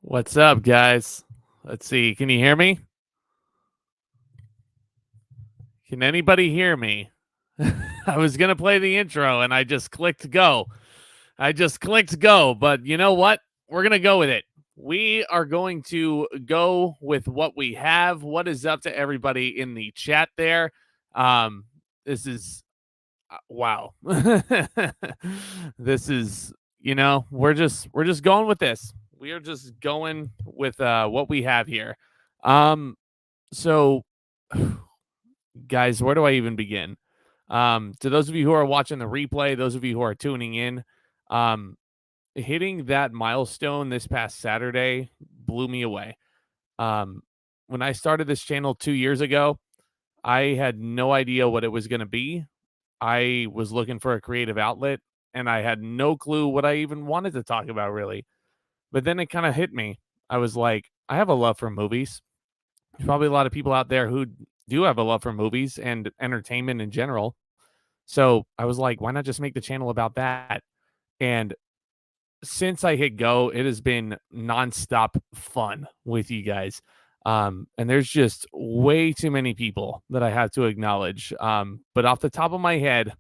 What's up, guys? Let's see. Can you hear me? Can anybody hear me? I was going to play the intro and I just clicked go. But you know what? We're going to go with it. We are going to go with what we have. What is up to everybody in the chat there? This is wow. This is, we're just going with this. We are just going with what we have here. Um so guys, where do I even begin? To those of you who are watching the replay, those of you who are tuning in, um, hitting that milestone this past Saturday blew me away. Um, when I started this channel 2 years ago, I had no idea what it was going to be. I was looking for a creative outlet and I had no clue what I even wanted to talk about, really. But then it kind of hit me. I was like, I have a love for movies. There's probably a lot of people out there who do have a love for movies and entertainment in general. So I was like, why not just make the channel about that? And since I hit go, it has been nonstop fun with you guys. And there's just way too many people that I have to acknowledge. But off the top of my head,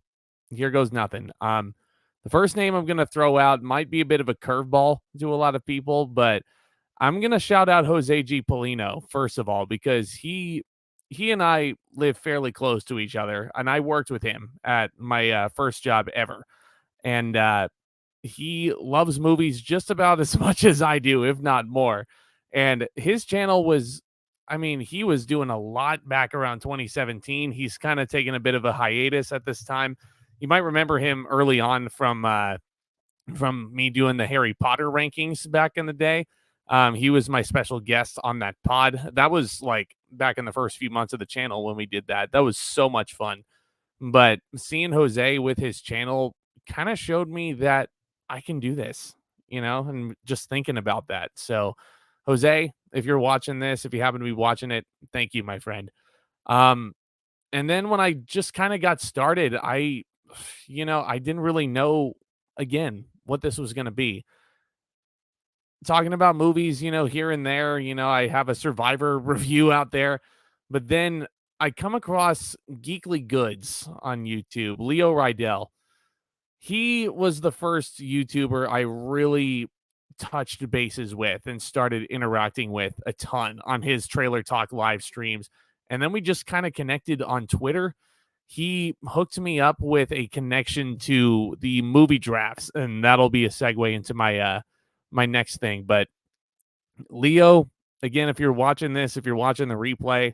here goes nothing. The first name I'm going to throw out might be a bit of a curveball to a lot of people, but I'm gonna shout out Jose G. Polino first of all because he and I live fairly close to each other, and I worked with him at my first job ever, and he loves movies just about as much as I do, if not more. And his channel was, I mean, he was doing a lot back around 2017. He's kind of taking a bit of a hiatus at this time. You might remember him early on from me doing the Harry Potter rankings back in the day. He was my special guest on that pod. That was like back in the first few months of the channel when we did that. That was so much fun. But seeing Jose with his channel kind of showed me that I can do this, and just thinking about that. So, Jose, if you're watching this, if you happen to be watching it, thank you, my friend. Um, and then when I just kind of got started, I didn't really know again what this was going to be talking about movies, here and there. I have a Survivor review out there, but then I come across Geekly Goods on YouTube, Leo Rydell. He was the first YouTuber I really touched bases with and started interacting with a ton on his Trailer Talk live streams. And then we just kind of connected on Twitter. He hooked me up with a connection to the movie drafts, and that'll be a segue into my next thing. But Leo, again, if you're watching this, if you're watching the replay,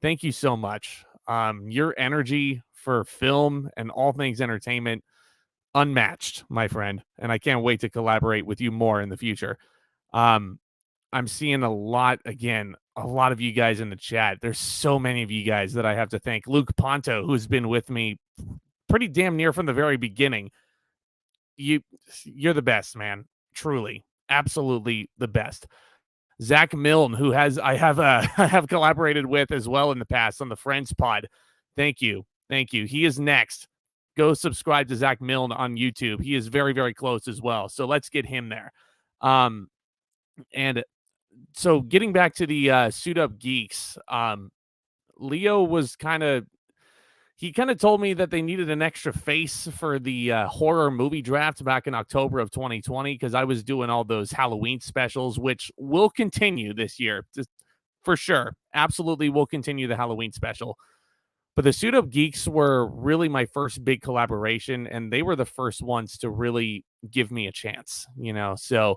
thank you so much. Your energy for film and all things entertainment, unmatched, my friend. And I can't wait to collaborate with you more in the future. Um, I'm seeing a lot of you guys in the chat. There's so many of you guys that I have to thank. Luke Ponto, who's been with me pretty damn near from the very beginning. You're the best, man. Truly, absolutely the best. Zack Milne, who I have I have collaborated with as well in the past on the Friends Pod. Thank you. He is next. Go subscribe to Zack Milne on YouTube. He is very, very close as well. So let's get him there. And so getting back to the Suit Up Geeks, Leo was he kind of told me that they needed an extra face for the horror movie draft back in October of 2020 because I was doing all those Halloween specials, which will continue this year for sure. Absolutely will continue the Halloween special. But the Suit Up Geeks were really my first big collaboration, and they were the first ones to really give me a chance, So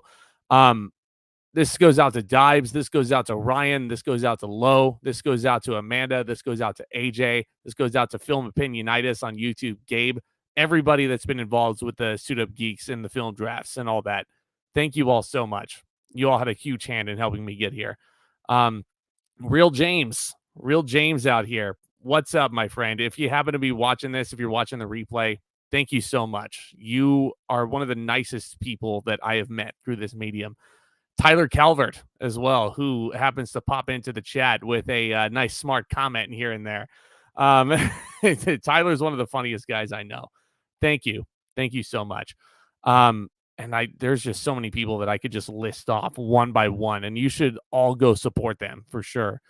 this goes out to Dibes. This goes out to Ryan. This goes out to Lo. This goes out to Amanda. This goes out to AJ. This goes out to Film Opinionitis on YouTube. Gabe. Everybody that's been involved with the Suit Up Geeks and the film drafts and all that. Thank you all so much. You all had a huge hand in helping me get here. Real James out here. What's up, my friend? If you happen to be watching this, if you're watching the replay, thank you so much. You are one of the nicest people that I have met through this medium. Tyler Calvert as well, who happens to pop into the chat with a nice, smart comment here and there. Tyler's one of the funniest guys I know. Thank you so much. and I there's just so many people that I could just list off one by one, and you should all go support them for sure.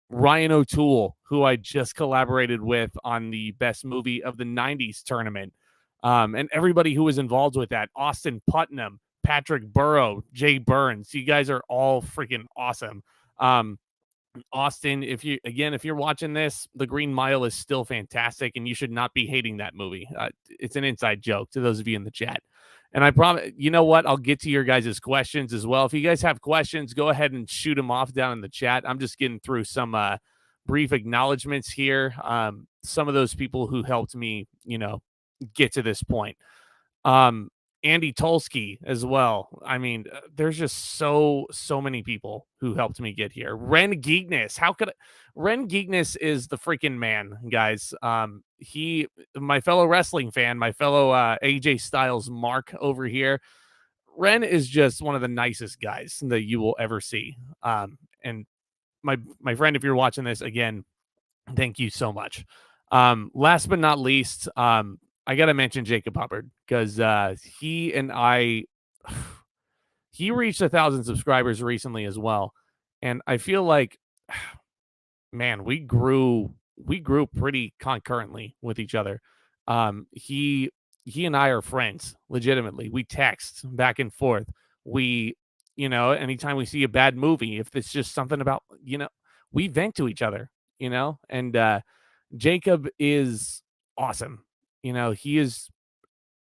Ryan O'Toole, who I just collaborated with on the best movie of the '90s tournament, and everybody who was involved with that. Austin Putnam, Patrick Burrow, Jay Burns. You guys are all freaking awesome. Um, Austin, if you're watching this, The Green Mile is still fantastic, and you should not be hating that movie. It's an inside joke to those of you in the chat. And I promise, you know what? I'll get to your guys' questions as well. If you guys have questions, go ahead and shoot them off down in the chat. I'm just getting through some brief acknowledgments here. Some of those people who helped me, get to this point. Um, Andy Tulsky as well. I mean, there's just so many people who helped me get here. Ren Geekness. Ren Geekness is the freaking man, guys. My fellow wrestling fan, my fellow AJ Styles Mark over here. Ren is just one of the nicest guys that you will ever see. And my friend, if you're watching this again, thank you so much. Last but not least, I got to mention Jacob Hubbard because he and I, he reached 1,000 subscribers recently as well. And I feel like, man, we grew pretty concurrently with each other. He and I are friends, legitimately. We text back and forth. We, anytime we see a bad movie, if it's just something about, we vent to each other, and Jacob is awesome. He is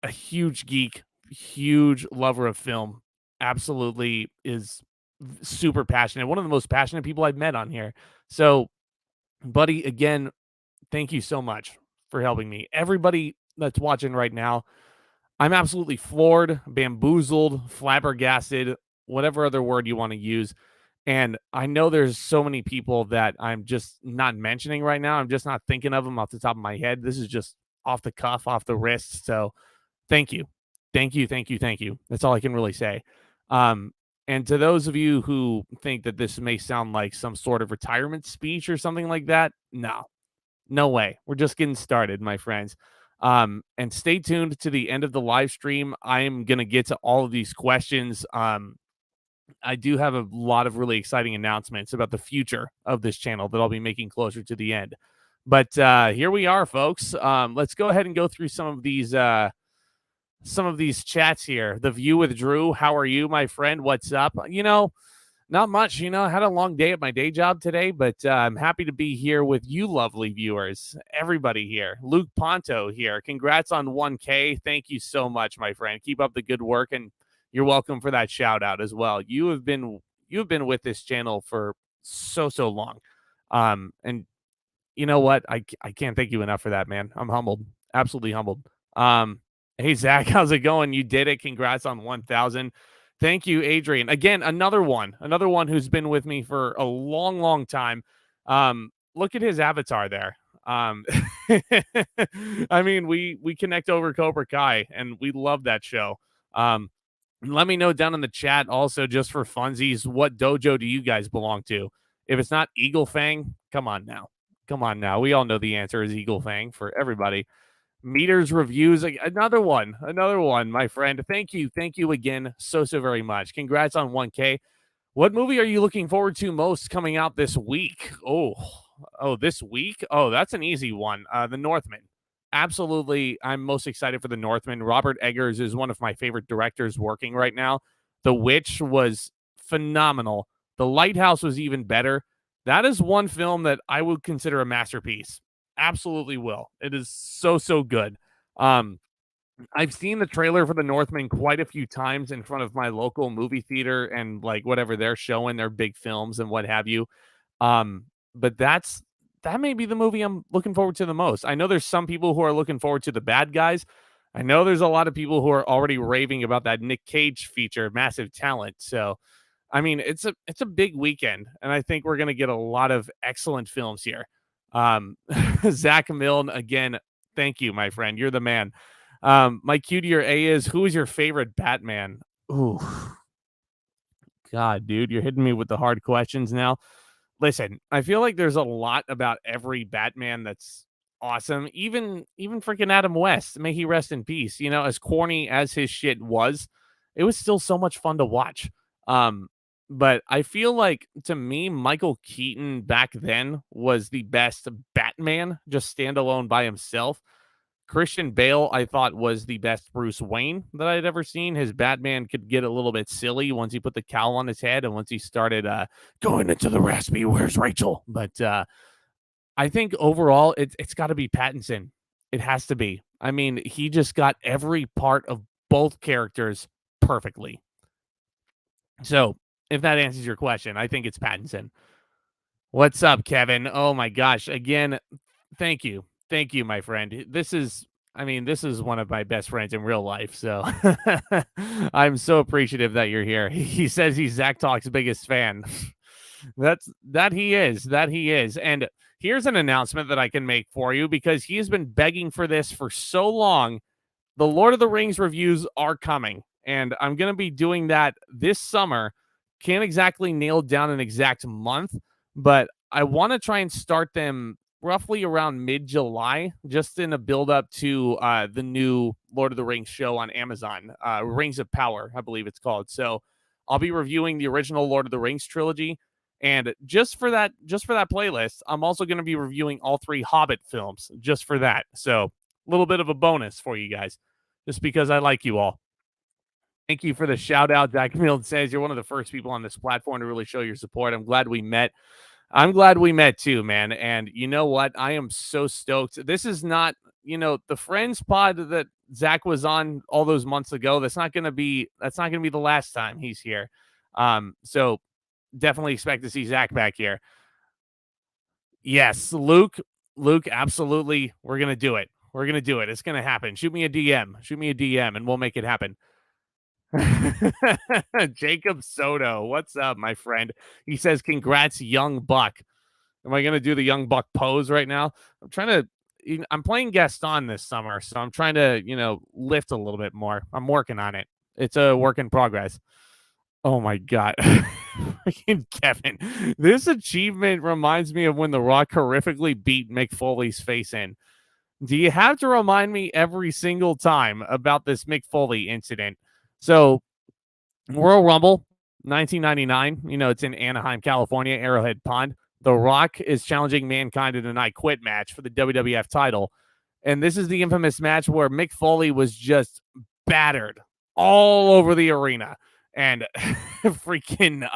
a huge geek, huge lover of film. Absolutely is super passionate. One of the most passionate people I've met on here. So, buddy, again, thank you so much for helping me. Everybody that's watching right now, I'm absolutely floored, bamboozled, flabbergasted, whatever other word you want to use. And I know there's so many people that I'm just not mentioning right now. I'm just not thinking of them off the top of my head. This is just off the cuff, off the wrist. So thank you. Thank you. Thank you. Thank you. That's all I can really say. And to those of you who think that this may sound like some sort of retirement speech or something like that, no way. We're just getting started, my friends. And stay tuned to the end of the live stream. I am going to get to all of these questions. I do have a lot of really exciting announcements about the future of this channel that I'll be making closer to the end. But here we are, folks. Let's go ahead and go through some of these chats here. The View with Drew. How are you, my friend? What's up? Not much. I had a long day at my day job today, but I'm happy to be here with you, lovely viewers. Everybody here. Luke Ponto here. Congrats on 1K. Thank you so much, my friend. Keep up the good work, and you're welcome for that shout out as well. You've been with this channel for so long. And you know what? I can't thank you enough for that, man. I'm humbled. Absolutely humbled. Hey, Zack, how's it going? You did it. Congrats on 1,000. Thank you, Adrian. Again, another one who's been with me for a long time. Look at his avatar there. I mean, we connect over Cobra Kai, and we love that show. Let me know down in the chat also, just for funsies, what dojo do you guys belong to? If it's not Eagle Fang, come on now. We all know the answer is Eagle Fang for everybody. Meters reviews, another one, my friend. Thank you again so very much. Congrats on 1K. What movie are you looking forward to most coming out this week? This week? Oh, that's an easy one. The Northman. Absolutely, I'm most excited for The Northman. Robert Eggers is one of my favorite directors working right now. The Witch was phenomenal. The Lighthouse was even better. That is one film that I would consider a masterpiece. Absolutely will. It is so good. I've seen the trailer for The Northman quite a few times in front of my local movie theater and like whatever they're showing, their big films and what have you. But that may be the movie I'm looking forward to the most. I know there's some people who are looking forward to The Bad Guys. I know there's a lot of people who are already raving about that Nick Cage feature, Massive Talent. So, I mean, it's a big weekend, and I think we're going to get a lot of excellent films here. Zach Milne, again, thank you, my friend. You're the man. My Q to your A is, who is your favorite Batman? Ooh, God, dude, you're hitting me with the hard questions now. Listen, I feel like there's a lot about every Batman that's awesome. Even freaking Adam West, may he rest in peace. As corny as his shit was, it was still so much fun to watch. Um, but I feel like to me, Michael Keaton back then was the best Batman, just standalone by himself. Christian Bale, I thought, was the best Bruce Wayne that I'd ever seen. His Batman could get a little bit silly once he put the cowl on his head and once he started going into the raspy, where's Rachel? But I think overall, it's got to be Pattinson. It has to be. I mean, he just got every part of both characters perfectly. So, if that answers your question, I think it's Pattinson. What's up, Kevin? Oh my gosh. Again, thank you. Thank you, my friend. This is one of my best friends in real life. So I'm so appreciative that you're here. He says he's Zack Talk's biggest fan. That he is. That he is. And here's an announcement that I can make for you because he has been begging for this for so long. The Lord of the Rings reviews are coming, and I'm going to be doing that this summer. Can't exactly nail down an exact month, but I want to try and start them roughly around mid-July, just in a build-up to the new Lord of the Rings show on Amazon, Rings of Power, I believe it's called. So I'll be reviewing the original Lord of the Rings trilogy, and just for that playlist, I'm also going to be reviewing all 3 Hobbit films just for that. So a little bit of a bonus for you guys, just because I like you all. Thank you for the shout out. Zach Mild says you're one of the first people on this platform to really show your support. I'm glad we met. I'm glad we met too, man. And you know what? I am so stoked. This is not, the Friends pod that Zach was on all those months ago. That's not gonna be the last time he's here. So definitely expect to see Zach back here. Yes, Luke, absolutely. We're gonna do it. We're gonna do it. It's gonna happen. Shoot me a DM. Shoot me a DM, and we'll make it happen. Jacob Soto, what's up, my friend? He says, "Congrats, young buck." Am I gonna do the young buck pose right now? I'm playing Gaston this summer, so I'm trying to, lift a little bit more. I'm working on it. It's a work in progress. Oh my god. Freaking Kevin. This achievement reminds me of when The Rock horrifically beat Mick Foley's face in. Do you have to remind me every single time about this Mick Foley incident? So, Royal Rumble 1999, it's in Anaheim, California, Arrowhead Pond. The Rock is challenging Mankind in an I Quit match for the WWF title. And this is the infamous match where Mick Foley was just battered all over the arena. And freaking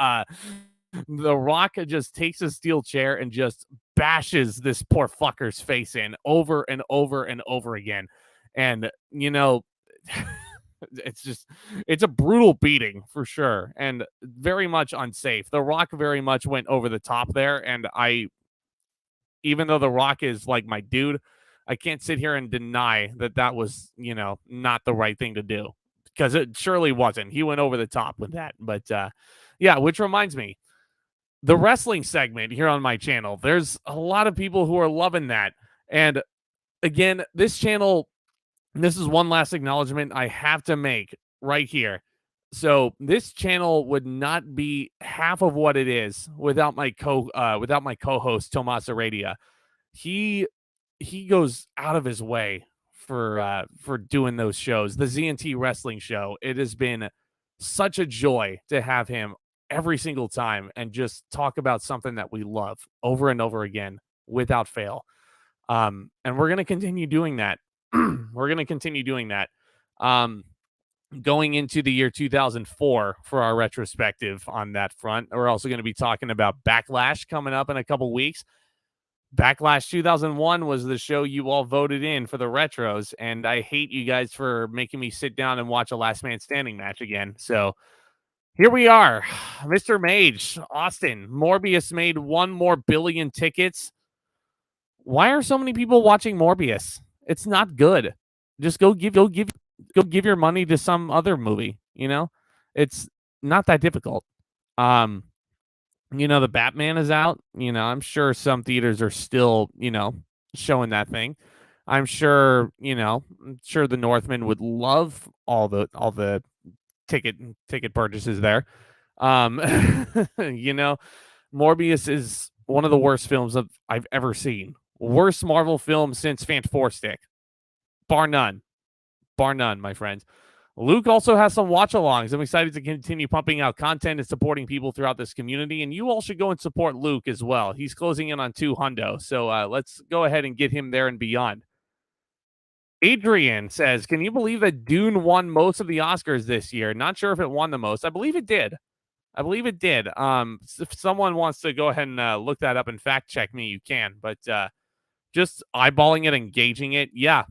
The Rock just takes a steel chair and just bashes this poor fucker's face in over and over and over again. And, it's a brutal beating for sure and very much unsafe. The Rock very much went over the top there. And even though The Rock is like my dude, I can't sit here and deny that was, not the right thing to do because it surely wasn't. He went over the top with that. But yeah, which reminds me, the wrestling segment here on my channel, there's a lot of people who are loving that. And again, this channel, this is one last acknowledgement I have to make right here. So this channel would not be half of what it is without my co-host Tomas Aradia. He goes out of his way for doing those shows. The ZNT wrestling show. It has been such a joy to have him every single time and just talk about something that we love over and over again without fail. And we're going to continue doing that. We're going to continue doing that. Going into the year 2004 for our retrospective on that front. We're also going to be talking about Backlash coming up in a couple weeks. Backlash 2001 was the show you all voted in for the retros, and I hate you guys for making me sit down and watch a last man standing match again. So here we are. Mr. Mage, Austin, Morbius made 1 more billion tickets. Why are so many people watching Morbius? It's not good. Just go give your money to some other movie, It's not that difficult. The Batman is out. I'm sure some theaters are still, showing that thing. I'm sure, the Northman would love all the ticket purchases there. Morbius is one of the worst films I've ever seen. Worst Marvel film since Fantastic, bar none, bar none, my friends. Luke also has some watch alongs. I'm excited to continue pumping out content and supporting people throughout this community. And you all should go and support Luke as well. He's closing in on 2 hundo. So let's go ahead and get him there and beyond. Adrian says, can you believe that Dune won most of the Oscars this year? Not sure if it won the most. I believe it did. I believe it did. If someone wants to go ahead and look that up and fact check me, you can. But just eyeballing it, engaging it, yeah.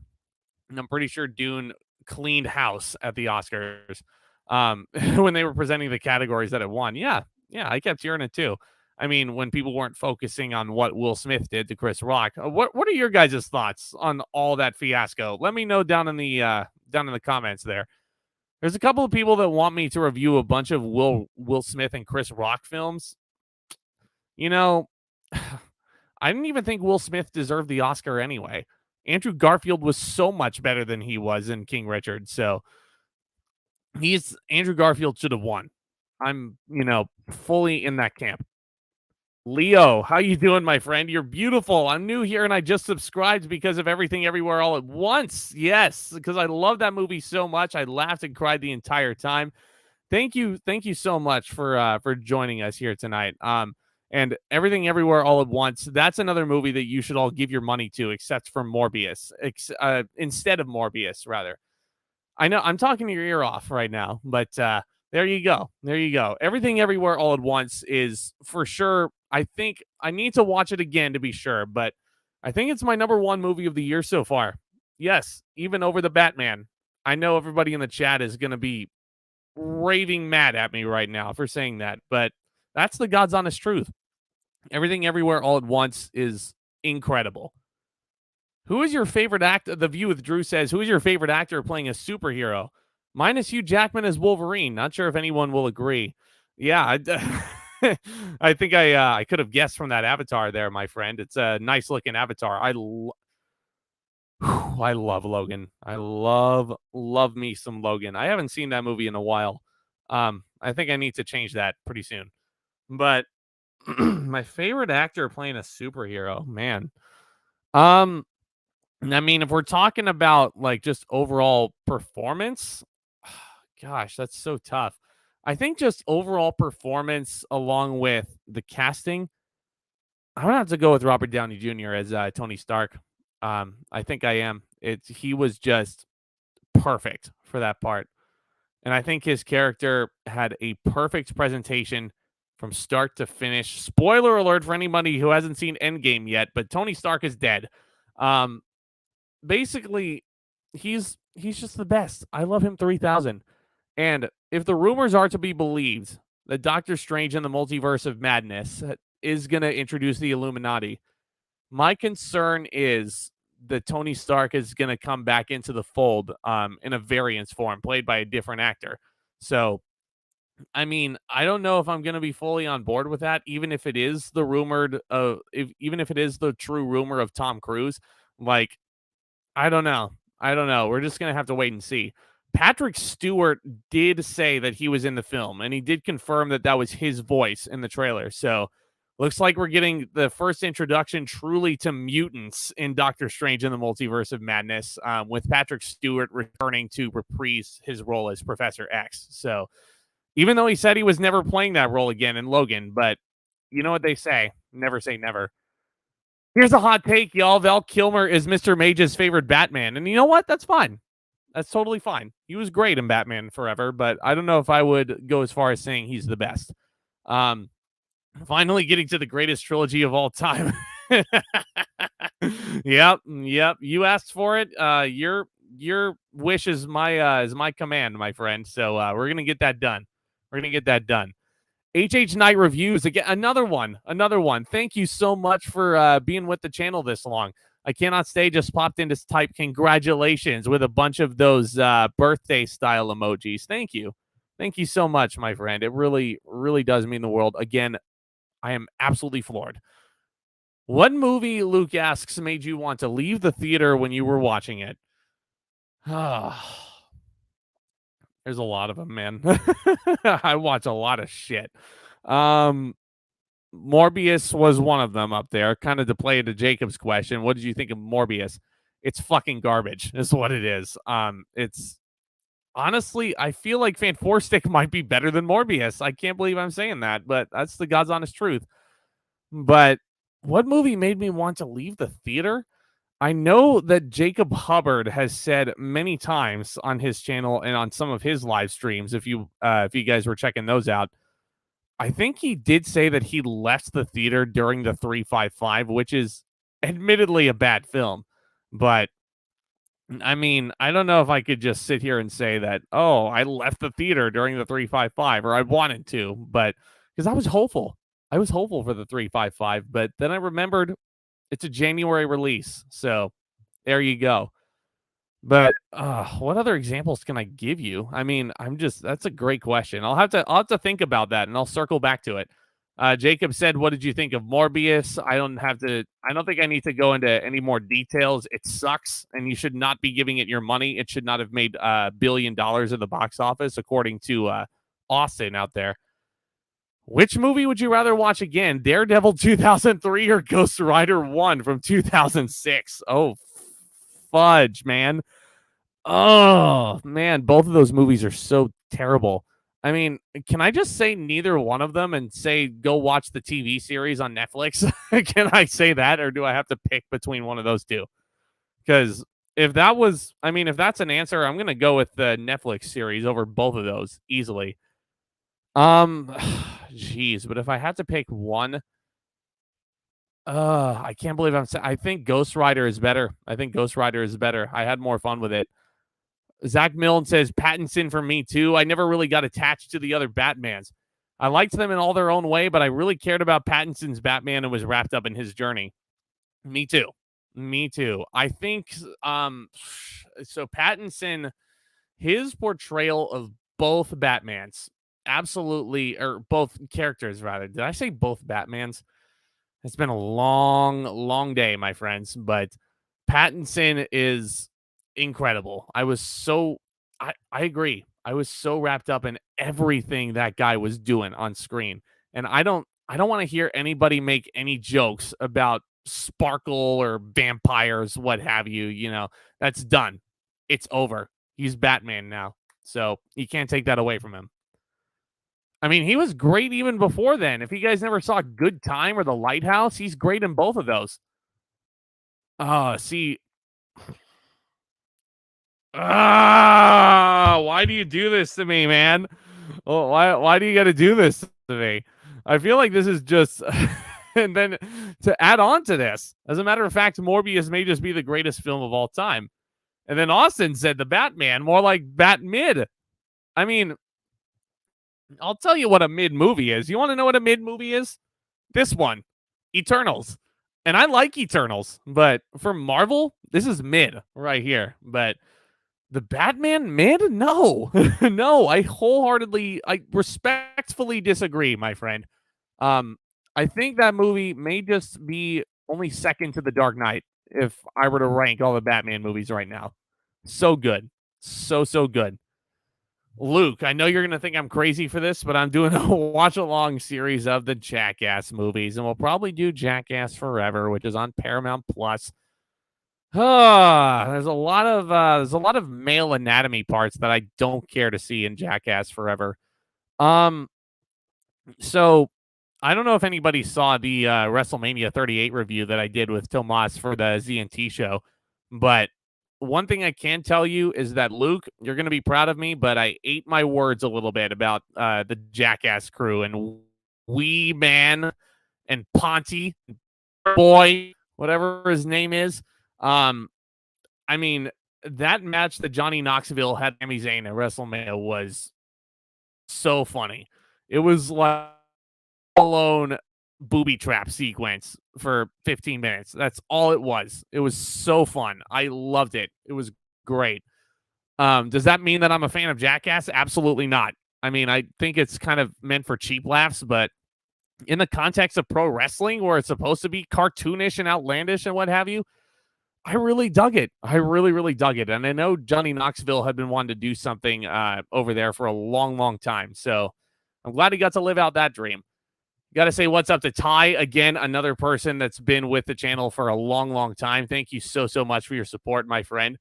And I'm pretty sure Dune cleaned house at the Oscars when they were presenting the categories that it won. Yeah, yeah, I kept hearing it too. I mean, when people weren't focusing on what Will Smith did to Chris Rock, what are your guys' thoughts on all that fiasco? Let me know down in the comments there. There's a couple of people that want me to review a bunch of Will Smith and Chris Rock films. You know, I didn't even think Will Smith deserved the Oscar anyway. Andrew Garfield was so much better than he was in King Richard. So Andrew Garfield should have won. I'm, fully in that camp. Leo, how you doing, my friend? You're beautiful. I'm new here and I just subscribed because of Everything Everywhere All at Once. Yes, because I love that movie so much. I laughed and cried the entire time. Thank you so much for joining us here tonight. And Everything Everywhere All at Once. That's another movie that you should all give your money to, except for Morbius. Instead of Morbius, rather. I know I'm talking your ear off right now, but there you go. There you go. Everything Everywhere All at Once is for sure. I think I need to watch it again to be sure, but I think it's my number one movie of the year so far. Yes, even over the Batman. I know everybody in the chat is going to be raving mad at me right now for saying that, but that's the God's honest truth. Everything Everywhere All at Once is incredible. Who is your favorite actor? The View with Drew says, who is your favorite actor playing a superhero? Mine is Hugh Jackman as Wolverine. Not sure if anyone will agree. Yeah, I think I could have guessed from that avatar there, my friend. It's a nice looking avatar. I love Logan. I love me some Logan. I haven't seen that movie in a while. I think I need to change that pretty soon. But my favorite actor playing a superhero, man. I mean, if we're talking about like just overall performance, gosh, that's so tough. I think just overall performance along with the casting, I'm gonna have to go with Robert Downey Jr. as Tony Stark. I think I am. He was just perfect for that part. And I think his character had a perfect presentation from start to finish. Spoiler alert for anybody who hasn't seen Endgame yet, but Tony Stark is dead. Basically, he's just the best. I love him 3000. And if the rumors are to be believed, that Doctor Strange in the Multiverse of Madness is going to introduce the Illuminati, my concern is that Tony Stark is going to come back into the fold in a variance form, played by a different actor. So, I mean, I don't know if I'm going to be fully on board with that, even if it is the even if it is the true rumor of Tom Cruise. Like, I don't know. I don't know. We're just going to have to wait and see. Patrick Stewart did say that he was in the film, and he did confirm that that was his voice in the trailer. So, looks like we're getting the first introduction truly to mutants in Doctor Strange in the Multiverse of Madness, with Patrick Stewart returning to reprise his role as Professor X. So, even though he said he was never playing that role again in Logan, but you know what they say, never say never. Here's a hot take, y'all. Val Kilmer is Mr. Mage's favorite Batman. And you know what? That's fine. That's totally fine. He was great in Batman Forever, but I don't know if I would go as far as saying he's the best. Finally getting to the greatest trilogy of all time. Yep. You asked for it. Your wish is my command, my friend. So we're gonna get that done. We're gonna get that done. HH Night Reviews again. Another one. Thank you so much for being with the channel this long. I cannot stay. Just popped in to type congratulations with a bunch of those birthday style emojis. Thank you. Thank you so much, my friend. It really, really does mean the world. Again, I am absolutely floored. What movie, Luke asks, made you want to leave the theater when you were watching it? There's a lot of them, man. I watch a lot of shit. Morbius was one of them up there. Kind of to play into Jacob's question, what did you think of Morbius? It's fucking garbage, is what it is. It's honestly, I feel like Fan Four Stick might be better than Morbius. I can't believe I'm saying that, but that's the God's honest truth. But what movie made me want to leave the theater? I know that Jacob Hubbard has said many times on his channel and on some of his live streams, if you guys were checking those out, I think he did say that he left the theater during the 355, which is admittedly a bad film. But I mean, I don't know if I could just sit here and say that, oh, I left the theater during the 355, or I wanted to, but because I was hopeful. I was hopeful for the 355, but then I remembered it's a January release. So there you go. But what other examples can I give you? I mean, that's a great question. I'll have to think about that and I'll circle back to it. Jacob said, what did you think of Morbius? I don't think I need to go into any more details. It sucks, and you should not be giving it your money. It should not have made $1 billion at the box office, according to Austin out there. Which movie would you rather watch again? Daredevil 2003 or Ghost Rider 1 from 2006? Oh, fudge, man. Oh, man. Both of those movies are so terrible. I mean, can I just say neither one of them and say go watch the TV series on Netflix? Can I say that, or do I have to pick between one of those two? Because if that's an answer, I'm gonna go with the Netflix series over both of those easily. Jeez, but if I had to pick one, I can't believe I think Ghost Rider is better. I think Ghost Rider is better. I had more fun with it. Zach Milne says Pattinson for me too. I never really got attached to the other Batmans. I liked them in all their own way, but I really cared about Pattinson's Batman and was wrapped up in his journey. Me too. Me too. I think so Pattinson, his portrayal of both Batmans, absolutely, or both characters rather. Did I say both Batmans? It's been a long, long day, my friends, but Pattinson is incredible. I agree. I was so wrapped up in everything that guy was doing on screen. And I don't want to hear anybody make any jokes about sparkle or vampires, what have you, that's done. It's over. He's Batman now. So you can't take that away from him. I mean, he was great even before then. If you guys never saw Good Time or The Lighthouse, he's great in both of those. See, why do you do this to me, man? Oh, why do you got to do this to me? I feel like this is just and then to add on to this, as a matter of fact, Morbius may just be the greatest film of all time. And then Austin said the Batman, more like Bat Mid. I mean, I'll tell you what a mid movie is. You want to know what a mid movie is? This one, Eternals. And I like Eternals, but for Marvel, this is mid right here. But the Batman mid? No. No, I respectfully disagree, my friend. I think that movie may just be only second to The Dark Knight if I were to rank all the Batman movies right now. So good. So good. Luke, I know you're going to think I'm crazy for this, but I'm doing a watch-along series of the Jackass movies, and we'll probably do Jackass Forever, which is on Paramount Plus. There's a lot of male anatomy parts that I don't care to see in Jackass Forever. So I don't know if anybody saw the WrestleMania 38 review that I did with Tomas for the ZNT show, but one thing I can tell you is that, Luke, you're going to be proud of me, but I ate my words a little bit about the Jackass crew and Wee Man and Ponty Boy, whatever his name is. I mean, that match that Johnny Knoxville had Sami Zayn at WrestleMania was so funny. It was like alone booby trap sequence for 15 minutes. That's all it was. It was so fun. I loved it. It was great. Does that mean that I'm a fan of Jackass? Absolutely not. I mean, I think it's kind of meant for cheap laughs, but in the context of pro wrestling where it's supposed to be cartoonish and outlandish and what have you, I really dug it. I really, really dug it. And I know Johnny Knoxville had been wanting to do something over there for a long, long time. So I'm glad he got to live out that dream. Got to say what's up to Ty again, another person that's been with the channel for a long, long time. Thank you so much for your support, my friend.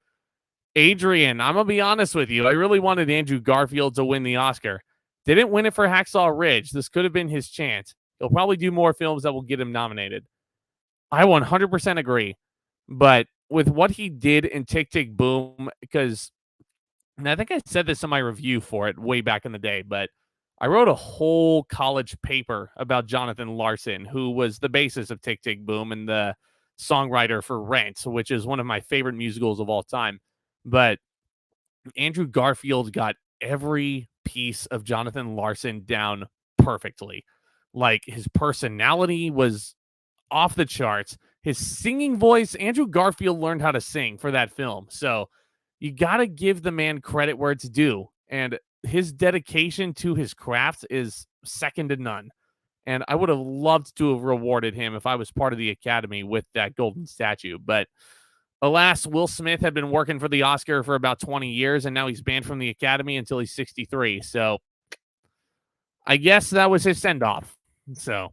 Adrian, I'm gonna be honest with you. I really wanted Andrew Garfield to win the Oscar. Didn't win it for Hacksaw Ridge. This could have been his chance. He'll probably do more films that will get him nominated. I 100% agree. But with what he did in Tick Tick Boom, because, and I think I said this in my review for it way back in the day, but I wrote a whole college paper about Jonathan Larson, who was the basis of Tick Tick Boom and the songwriter for Rent, which is one of my favorite musicals of all time. But Andrew Garfield got every piece of Jonathan Larson down perfectly. Like, his personality was off the charts. His singing voice, Andrew Garfield learned how to sing for that film. So you got to give the man credit where it's due. And his dedication to his craft is second to none. And I would have loved to have rewarded him if I was part of the Academy with that golden statue. But alas, Will Smith had been working for the Oscar for about 20 years, and now he's banned from the Academy until he's 63. So I guess that was his send-off. So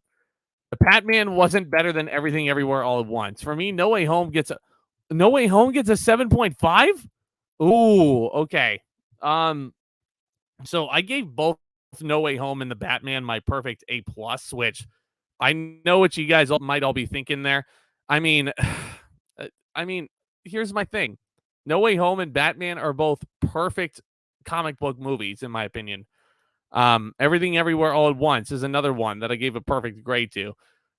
the Batman wasn't better than Everything Everywhere All at Once. For me, No Way Home gets a 7.5. Ooh, okay. So I gave both No Way Home and the Batman my perfect A+, which I know what you guys might all be thinking there. I mean, here's my thing. No Way Home and Batman are both perfect comic book movies, in my opinion. Everything Everywhere All at Once is another one that I gave a perfect grade to.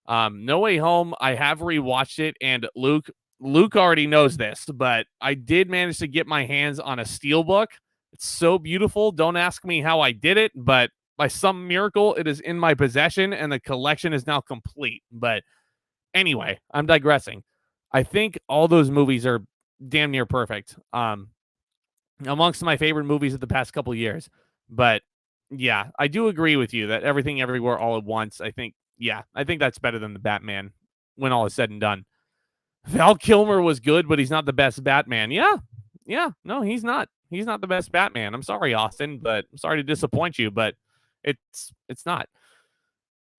No Way Home, I have rewatched it, and Luke already knows this, but I did manage to get my hands on a steelbook. It's so beautiful. Don't ask me how I did it, but by some miracle, it is in my possession, and the collection is now complete. But anyway, I'm digressing. I think all those movies are damn near perfect. Amongst my favorite movies of the past couple of years. But yeah, I do agree with you that Everything Everywhere All at Once, I think that's better than the Batman when all is said and done. Val Kilmer was good, but he's not the best Batman. Yeah. No, he's not. He's not the best Batman. I'm sorry, Austin, but I'm sorry to disappoint you, but it's not.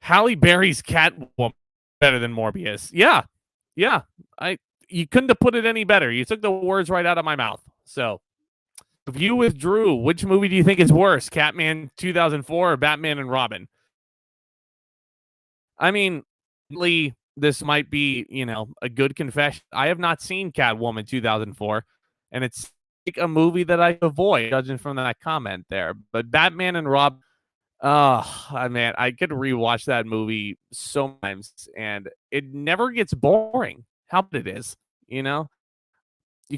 Halle Berry's Catwoman better than Morbius. Yeah. You couldn't have put it any better. You took the words right out of my mouth. So, if you withdrew, which movie do you think is worse, Catman 2004 or Batman and Robin? I mean, this might be, a good confession. I have not seen Catwoman 2004, and it's like a movie that I avoid, judging from that comment there. But Batman and Robin, man, I could rewatch that movie so many times, and it never gets boring. How it is, You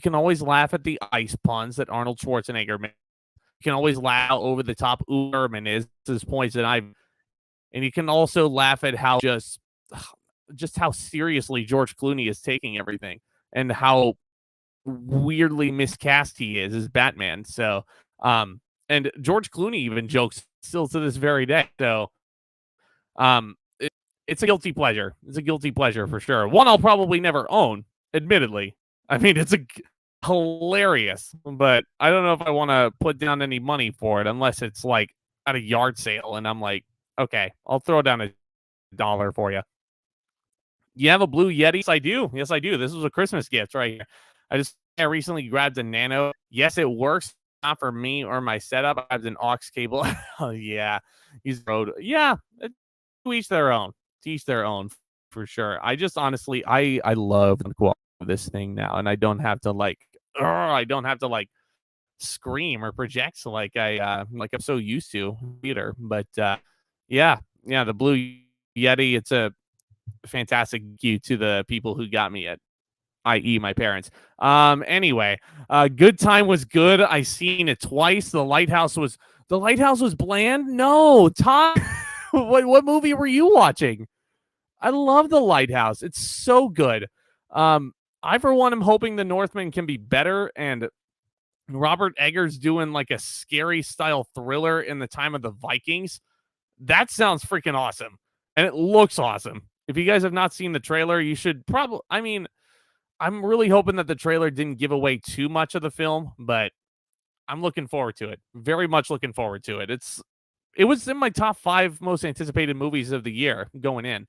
can always laugh at the ice puns that Arnold Schwarzenegger made. You can always laugh how over the top Uberman is his points and you can also laugh at how just how seriously George Clooney is taking everything and how weirdly miscast he is as Batman. So, and George Clooney even jokes still to this very day. So, it's a guilty pleasure. It's a guilty pleasure for sure. One I'll probably never own, admittedly. I mean, it's hilarious, but I don't know if I want to put down any money for it unless it's like at a yard sale, and I'm like, okay, I'll throw down $1 for you. You have a blue Yeti? Yes, I do. Yes, I do. This was a Christmas gift right here. I recently grabbed a Nano. Yes, it works. Not for me or my setup. I have an aux cable. Oh yeah, he's road. Yeah, to each their own. To each their own, for sure. I just honestly, I love this thing now, and I don't have to scream or project like I'm so used to theater. But yeah, the blue Yeti. It's a fantastic you to the people who got me it, i.e. my parents. Anyway, Good Time was good. I seen it twice. The Lighthouse was bland. No, Todd, what movie were you watching? I love The Lighthouse. It's so good. I for one am hoping The Northman can be better, and Robert Eggers doing like a scary style thriller in the time of the Vikings. That sounds freaking awesome, and it looks awesome. If you guys have not seen the trailer, you should probably. I mean, I'm really hoping that the trailer didn't give away too much of the film, but I'm looking forward to it. Very much looking forward to it. it was in my top 5 most anticipated movies of the year going in.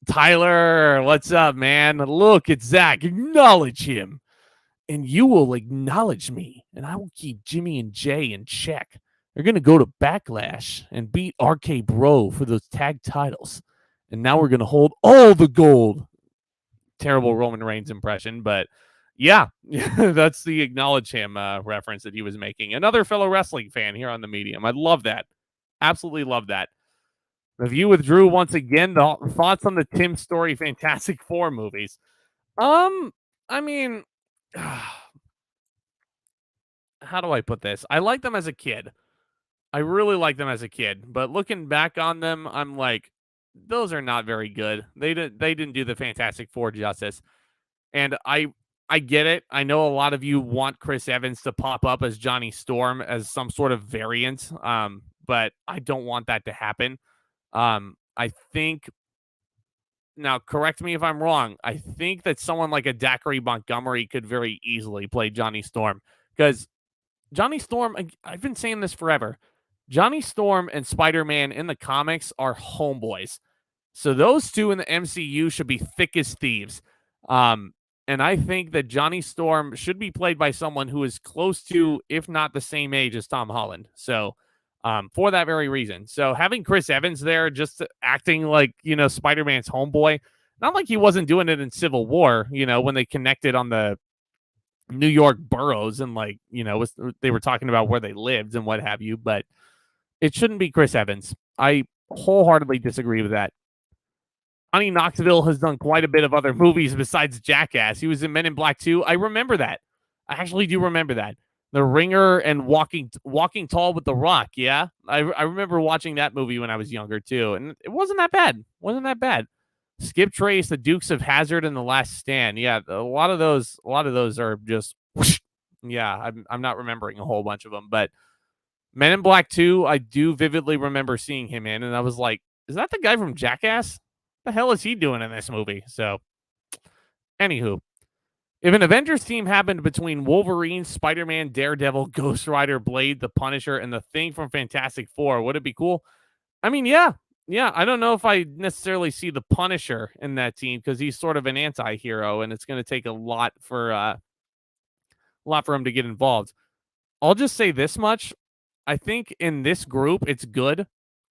Tyler, what's up, man? Look at Zack. Acknowledge him. And you will acknowledge me, and I will keep Jimmy and Jay in check. They're going to go to Backlash and beat RK Bro for those tag titles. And now we're going to hold all the gold. Terrible Roman Reigns impression, but yeah, that's the acknowledge him reference that he was making. Another fellow wrestling fan here on the medium. I love that. Absolutely love that. Review with Drew once again. The thoughts on the Tim Story Fantastic Four movies. I mean, how do I put this? I like them as a kid. I really like them as a kid, but looking back on them, I'm like, those are not very good. They didn't do the Fantastic Four justice. And I get it. I know a lot of you want Chris Evans to pop up as Johnny Storm as some sort of variant. But I don't want that to happen. I think now correct me if I'm wrong. I think that someone like a Zachary Montgomery could very easily play Johnny Storm because Johnny Storm, I've been saying this forever. Johnny Storm and Spider-Man in the comics are homeboys. So those two in the MCU should be thick as thieves. And I think that Johnny Storm should be played by someone who is close to, if not the same age as Tom Holland. So for that very reason. So having Chris Evans there just acting like, Spider-Man's homeboy, not like he wasn't doing it in Civil War, when they connected on the New York boroughs and they were talking about where they lived and what have you, but it shouldn't be Chris Evans. I wholeheartedly disagree with that. Johnny Knoxville has done quite a bit of other movies besides Jackass. He was in Men in Black 2. I remember that. I actually do remember that. The Ringer and Walking Tall with the Rock. Yeah, I remember watching that movie when I was younger too, and it wasn't that bad. Wasn't that bad. Skip Trace, The Dukes of Hazzard, and The Last Stand. Yeah, a lot of those are just. Whoosh. Yeah, I'm not remembering a whole bunch of them, but Men in Black 2, I do vividly remember seeing him in, and I was like, is that the guy from Jackass? What the hell is he doing in this movie? So, anywho, if an Avengers team happened between Wolverine, Spider-Man, Daredevil, Ghost Rider, Blade, The Punisher, and the Thing from Fantastic Four, would it be cool? I mean, yeah. I don't know if I necessarily see the Punisher in that team because he's sort of an anti-hero, and it's going to take a lot for him to get involved. I'll just say this much. I think in this group, it's good.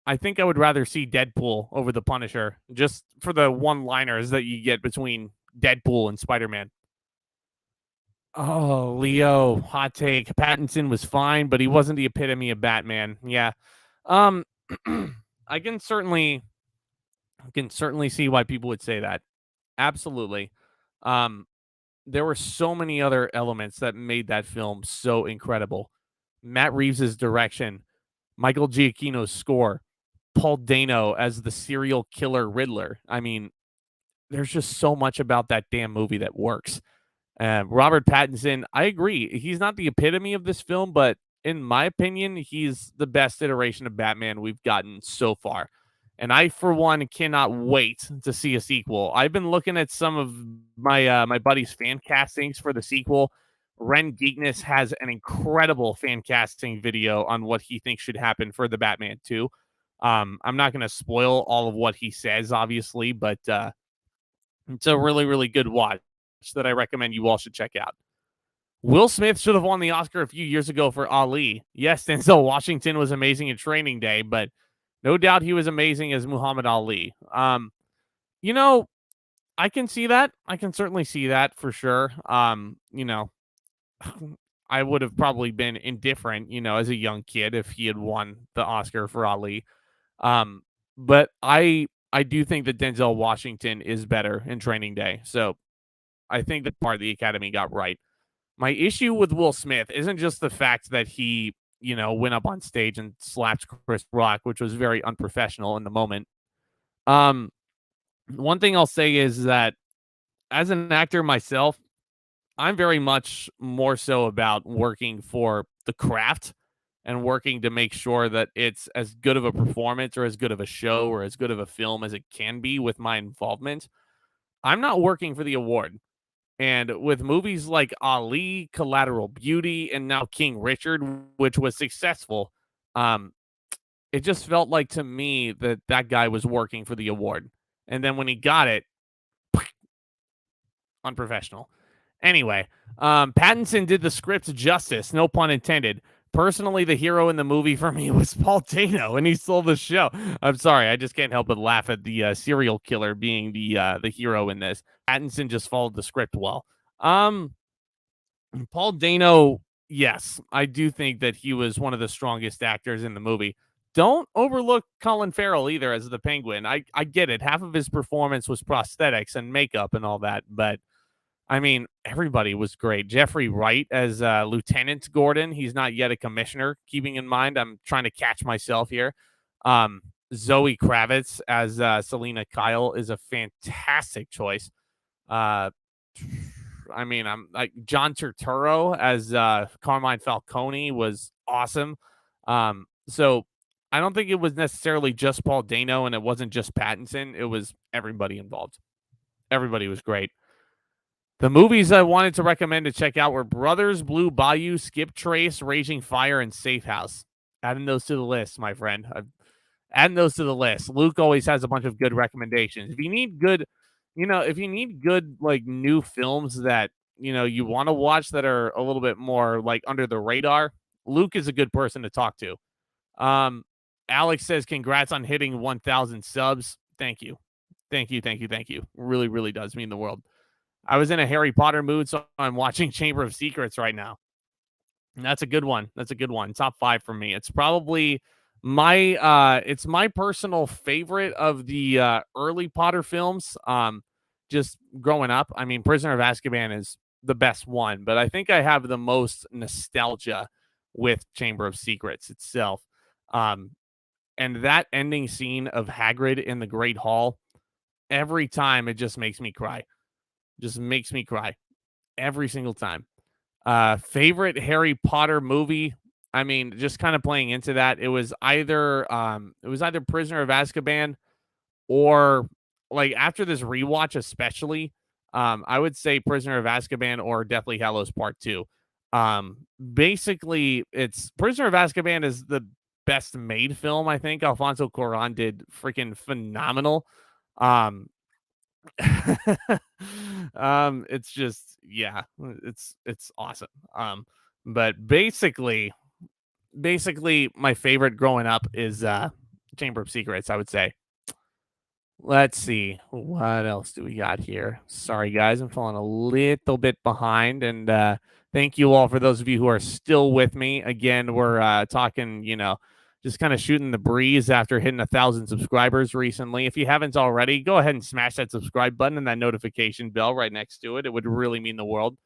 I think I would rather see Deadpool over the Punisher just for the one-liners that you get between Deadpool and Spider-Man. Oh, Leo, hot take. Pattinson was fine, but he wasn't the epitome of Batman. Yeah. I can certainly see why people would say that. Absolutely. There were so many other elements that made that film so incredible. Matt Reeves' direction, Michael Giacchino's score, Paul Dano as the serial killer Riddler. I mean, there's just so much about that damn movie that works. Robert Pattinson, I agree. He's not the epitome of this film, but in my opinion, he's the best iteration of Batman we've gotten so far. And I, for one, cannot wait to see a sequel. I've been looking at some of my buddy's fan castings for the sequel. Ren Geekness has an incredible fan casting video on what he thinks should happen for the Batman 2. I'm not going to spoil all of what he says, obviously, but it's a really, really good watch that I recommend you all should check out. Will Smith should have won the Oscar a few years ago for Ali. Yes, Denzel Washington was amazing in Training Day, but no doubt he was amazing as Muhammad Ali. I can see that. I can certainly see that for sure. I would have probably been indifferent, as a young kid if he had won the Oscar for Ali. But I do think that Denzel Washington is better in Training Day. So I think that part of the Academy got right. My issue with Will Smith isn't just the fact that he, went up on stage and slapped Chris Rock, which was very unprofessional in the moment. One thing I'll say is that as an actor myself, I'm very much more so about working for the craft and working to make sure that it's as good of a performance or as good of a show or as good of a film as it can be with my involvement. I'm not working for the award. And with movies like Ali, Collateral Beauty, and now King Richard, which was successful, it just felt like to me that that guy was working for the award. And then when he got it, unprofessional. Anyway, Pattinson did the script justice, no pun intended. Personally, the hero in the movie for me was Paul Dano, and he stole the show. I'm sorry, I just can't help but laugh at the serial killer being the hero in this. Pattinson just followed the script well. Um, Paul Dano, yes, I do think that he was one of the strongest actors in the movie. Don't overlook Colin Farrell either as the Penguin. I get it. Half of his performance was prosthetics and makeup and all that, but I mean, everybody was great. Jeffrey Wright as Lieutenant Gordon. He's not yet a commissioner. Keeping in mind, I'm trying to catch myself here. Um, Zoe Kravitz as Selena Kyle is a fantastic choice. Uh, I mean, I'm like John Turturro as Carmine Falcone was awesome. So I don't think it was necessarily just Paul Dano and it wasn't just Pattinson. It was everybody involved. Everybody was great. The movies I wanted to recommend to check out were Brothers, Blue Bayou, Skip Trace, Raging Fire, and Safe House. Adding those to the list, my friend. Adding those to the list. Luke always has a bunch of good recommendations. If you need good, if you need good like new films that you want to watch that are a little bit more like under the radar, Luke is a good person to talk to. Um, Alex says, "Congrats on hitting 1,000 subs." Thank you, thank you, thank you, thank you. Really, really does mean the world. I was in a Harry Potter mood, so I'm watching Chamber of Secrets right now. And that's a good one. That's a good one. Top 5 for me. It's probably my personal favorite of the early Potter films. Just growing up. I mean, Prisoner of Azkaban is the best one, but I think I have the most nostalgia with Chamber of Secrets itself. Um, and that ending scene of Hagrid in the Great Hall, every time it just makes me cry. Just makes me cry every single time. Favorite Harry Potter movie? I mean, just kind of playing into that, it was either Prisoner of Azkaban or like after this rewatch, especially, I would say Prisoner of Azkaban or Deathly Hallows Part 2. Basically, it's Prisoner of Azkaban is the best made film, I think. Alfonso Cuarón did freaking phenomenal. Um, it's just yeah, it's awesome. But basically my favorite growing up is Chamber of Secrets, I would say. Let's see. What else do we got here? Sorry, guys. I'm falling a little bit behind. And thank you all for those of you who are still with me. Again, we're talking, just kind of shooting the breeze after hitting 1,000 subscribers recently. If you haven't already, go ahead and smash that subscribe button and that notification bell right next to it. It would really mean the world.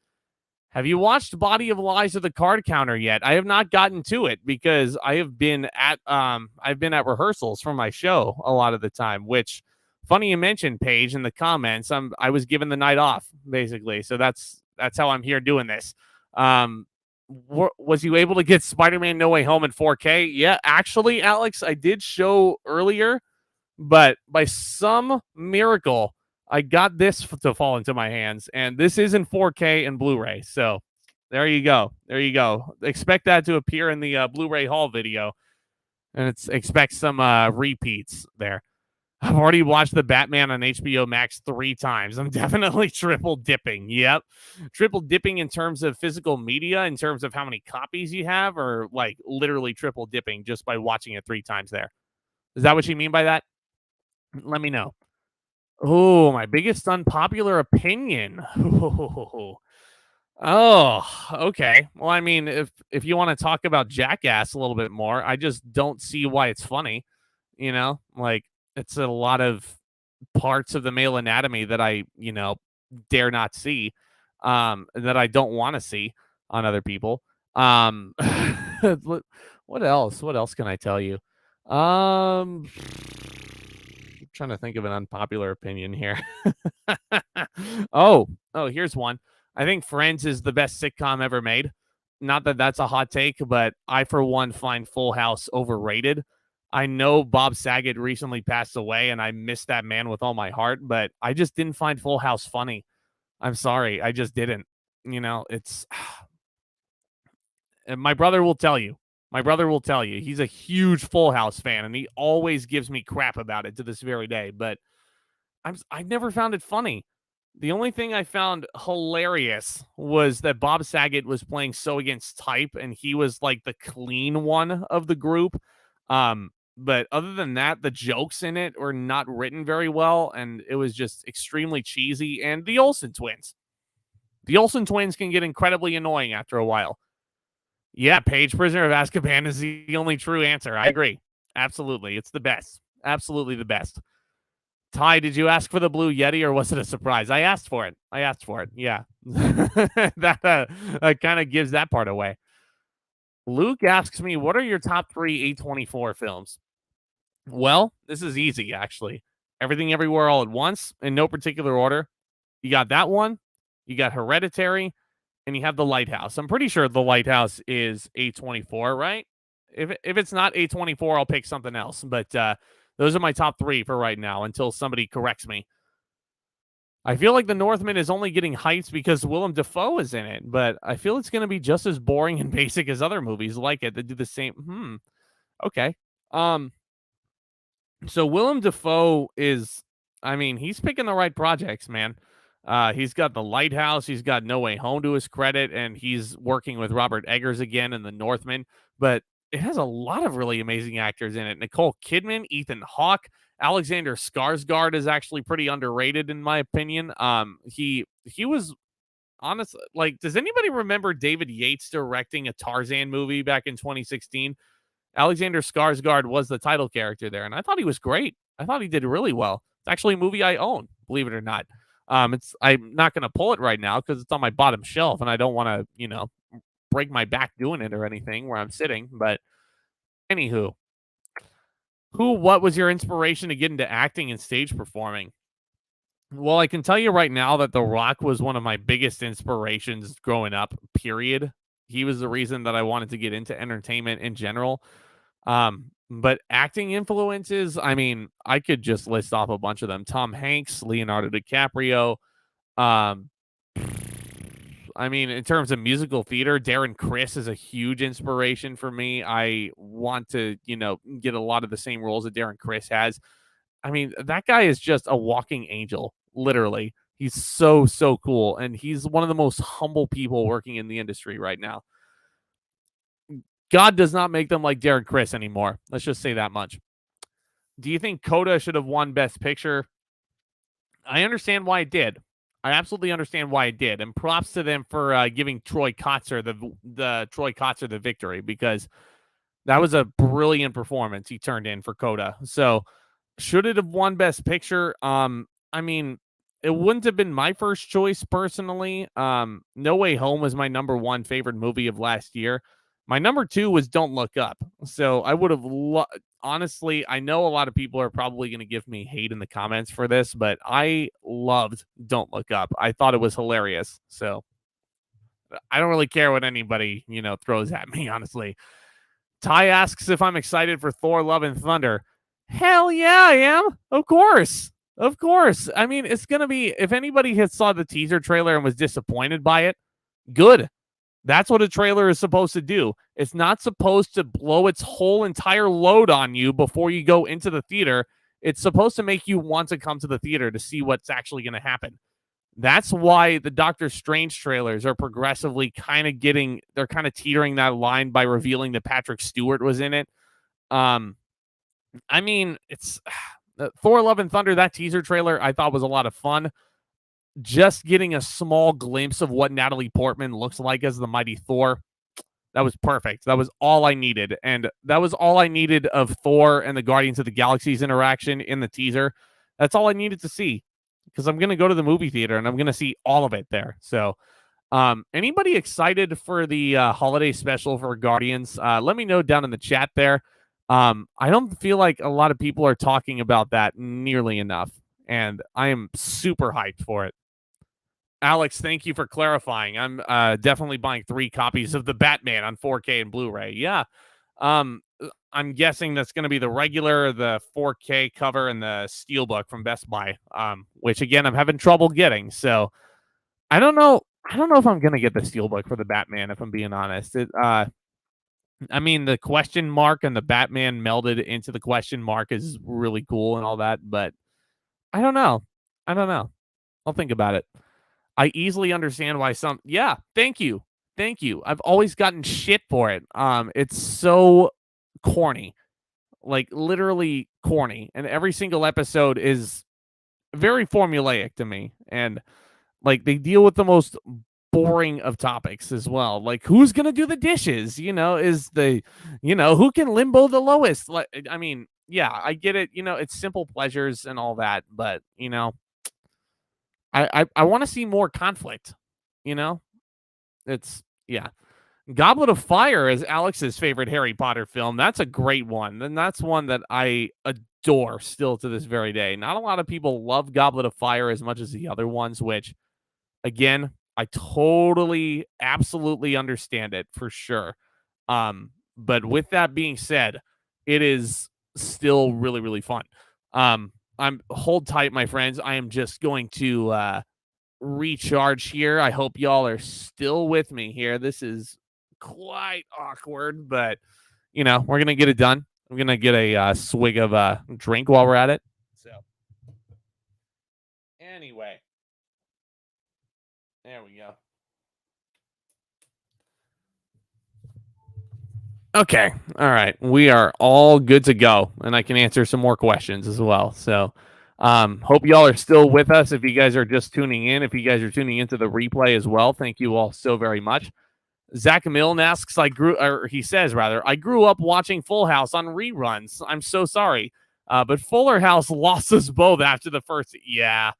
Have you watched Body of Lies or the Card Counter yet? I have not gotten to it because I've been at rehearsals for my show a lot of the time, which funny you mentioned, Paige, in the comments. I was given the night off, basically. So that's how I'm here doing this. Was you able to get Spider-Man No Way Home in 4K? Yeah, actually, Alex, I did show earlier, but by some miracle, I got this to fall into my hands, and this is in 4K and Blu-ray. So there you go. There you go. Expect that to appear in the Blu-ray haul video, and expect some repeats there. I've already watched the Batman on HBO Max 3 times. I'm definitely triple dipping. Yep. Triple dipping in terms of physical media, in terms of how many copies you have, or like literally triple dipping just by watching it 3 times there. Is that what you mean by that? Let me know. Oh, my biggest unpopular opinion. Oh, okay. Well, I mean, if you want to talk about Jackass a little bit more, I just don't see why it's funny. Like it's a lot of parts of the male anatomy that I, dare not see, that I don't want to see on other people. What else? What else can I tell you? Trying to think of an unpopular opinion here. Oh, here's one. I think Friends is the best sitcom ever made. Not that that's a hot take, but I, for one, find Full House overrated. I know Bob Saget recently passed away, and I miss that man with all my heart, but I just didn't find Full House funny. I'm sorry. I just didn't. It's. And my brother will tell you. My brother will tell you he's a huge Full House fan, and he always gives me crap about it to this very day. But I never found it funny. The only thing I found hilarious was that Bob Saget was playing so against type, and he was like the clean one of the group. But other than that, the jokes in it were not written very well, and it was just extremely cheesy. And the Olsen twins. The Olsen twins can get incredibly annoying after a while. Yeah, Page Prisoner of Azkaban is the only true answer. I agree. Absolutely. It's the best. Absolutely the best. Ty, did you ask for the blue Yeti or was it a surprise? I asked for it. I asked for it. Yeah. That kind of gives that part away. Luke asks me, what are your top three A24 films? Well, this is easy, actually. Everything Everywhere All at Once, in no particular order. You got that one. You got Hereditary, and you have The Lighthouse. I'm pretty sure The Lighthouse is A24, right? If it's not A24, I'll pick something else. But those are my top three for right now until somebody corrects me. I feel like The Northman is only getting hyped because Willem Dafoe is in it, but I feel it's going to be just as boring and basic as other movies like it that do the same. Okay. Um, so Willem Dafoe is, I mean, he's picking the right projects, man. He's got The Lighthouse, he's got No Way Home to his credit, and he's working with Robert Eggers again in The Northman. But it has a lot of really amazing actors in it. Nicole Kidman, Ethan Hawke, Alexander Skarsgard is actually pretty underrated in my opinion. He was honest. Like, does anybody remember David Yates directing a Tarzan movie back in 2016? Alexander Skarsgård was the title character there, and I thought he was great. I thought he did really well. It's actually a movie I own, believe it or not. I'm not going to pull it right now because it's on my bottom shelf, and I don't want to, break my back doing it or anything where I'm sitting. But anywho, what was your inspiration to get into acting and stage performing? Well, I can tell you right now that The Rock was one of my biggest inspirations growing up. Period. He was the reason that I wanted to get into entertainment in general. But acting influences, I mean, I could just list off a bunch of them. Tom Hanks, Leonardo DiCaprio. Um, I mean, in terms of musical theater, Darren Criss is a huge inspiration for me. I want to, get a lot of the same roles that Darren Criss has. I mean, that guy is just a walking angel, literally. He's so, so cool. And he's one of the most humble people working in the industry right now. God does not make them like Darren Criss anymore. Let's just say that much. Do you think Coda should have won Best Picture? I understand why it did. I absolutely understand why it did, and props to them for giving Troy Kotzer the victory because that was a brilliant performance he turned in for Coda. So, should it have won Best Picture? I mean, it wouldn't have been my first choice personally. No Way Home was my number one favorite movie of last year. My number two was Don't Look Up. So I would have honestly, I know a lot of people are probably going to give me hate in the comments for this, but I loved Don't Look Up. I thought it was hilarious. So I don't really care what anybody, throws at me, honestly. Ty asks if I'm excited for Thor Love and Thunder. Hell yeah, I am. Of course. Of course. I mean, it's going to be, if anybody has saw the teaser trailer and was disappointed by it, good. That's what a trailer is supposed to do. It's not supposed to blow its whole entire load on you before you go into the theater. It's supposed to make you want to come to the theater to see what's actually going to happen. That's why the Doctor Strange trailers are progressively they're kind of teetering that line by revealing that Patrick Stewart was in it. I mean, it's Thor Love and Thunder, that teaser trailer I thought was a lot of fun. Just getting a small glimpse of what Natalie Portman looks like as the mighty Thor, that was perfect. That was all I needed. And that was all I needed of Thor and the Guardians of the Galaxy's interaction in the teaser. That's all I needed to see because I'm going to go to the movie theater and I'm going to see all of it there. So anybody excited for the holiday special for Guardians? Let me know down in the chat there. I don't feel like a lot of people are talking about that nearly enough. And I am super hyped for it. Alex, thank you for clarifying. I'm definitely buying 3 copies of the Batman on 4K and Blu-ray. Yeah. I'm guessing that's going to be the regular, the 4K cover, and the Steelbook from Best Buy, which, again, I'm having trouble getting. So I don't know if I'm going to get the Steelbook for the Batman, if I'm being honest. I mean, the question mark and the Batman melded into the question mark is really cool and all that, but I don't know. I don't know. I'll think about it. I easily understand why some yeah, thank you. Thank you. I've always gotten shit for it. It's so corny. Like literally corny. And every single episode is very formulaic to me. And like they deal with the most boring of topics as well. Like who's gonna do the dishes? Is the who can limbo the lowest? Like I mean, yeah, I get it. It's simple pleasures and all that, but I want to see more conflict. You know, it's yeah. Goblet of Fire is Alex's favorite Harry Potter film. That's a great one. And that's one that I adore still to this very day. Not a lot of people love Goblet of Fire as much as the other ones, which again, I totally absolutely understand it for sure. But with that being said, it is still really really fun. I'm hold tight my friends. I am just going to recharge here. I hope y'all are still with me here. This is quite awkward, but we're gonna get it done. I'm gonna get a swig of drink while we're at it. So anyway, there we go. Okay, all right, we are all good to go, and I can answer some more questions as well. So, hope y'all are still with us. If you guys are just tuning in, if you guys are tuning into the replay as well, thank you all so very much. Zach Milne asks, he says rather, I grew up watching Full House on reruns. I'm so sorry. But Fuller House lost us both after the first. Yeah.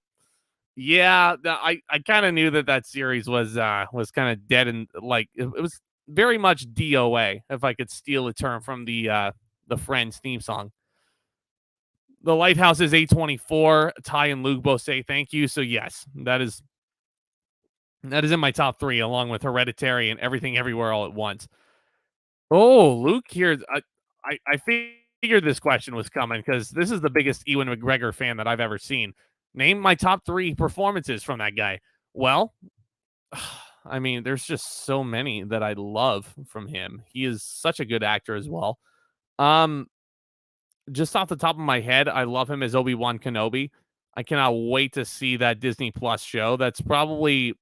Yeah. I kind of knew that series was kind of dead and like, it was very much DOA, if I could steal a term from the Friends theme song. The Lighthouse is 824. Ty and Luke both say thank you. So yes, that is in my top three, along with Hereditary and Everything Everywhere All at Once. Oh, Luke here. I figured this question was coming because this is the biggest Ewan McGregor fan that I've ever seen. Name my top three performances from that guy. Well, I mean, there's just so many that I love from him. He is such a good actor as well. Um, just off the top of my head, I love him as Obi-Wan Kenobi. I cannot wait to see that Disney Plus show. That's probably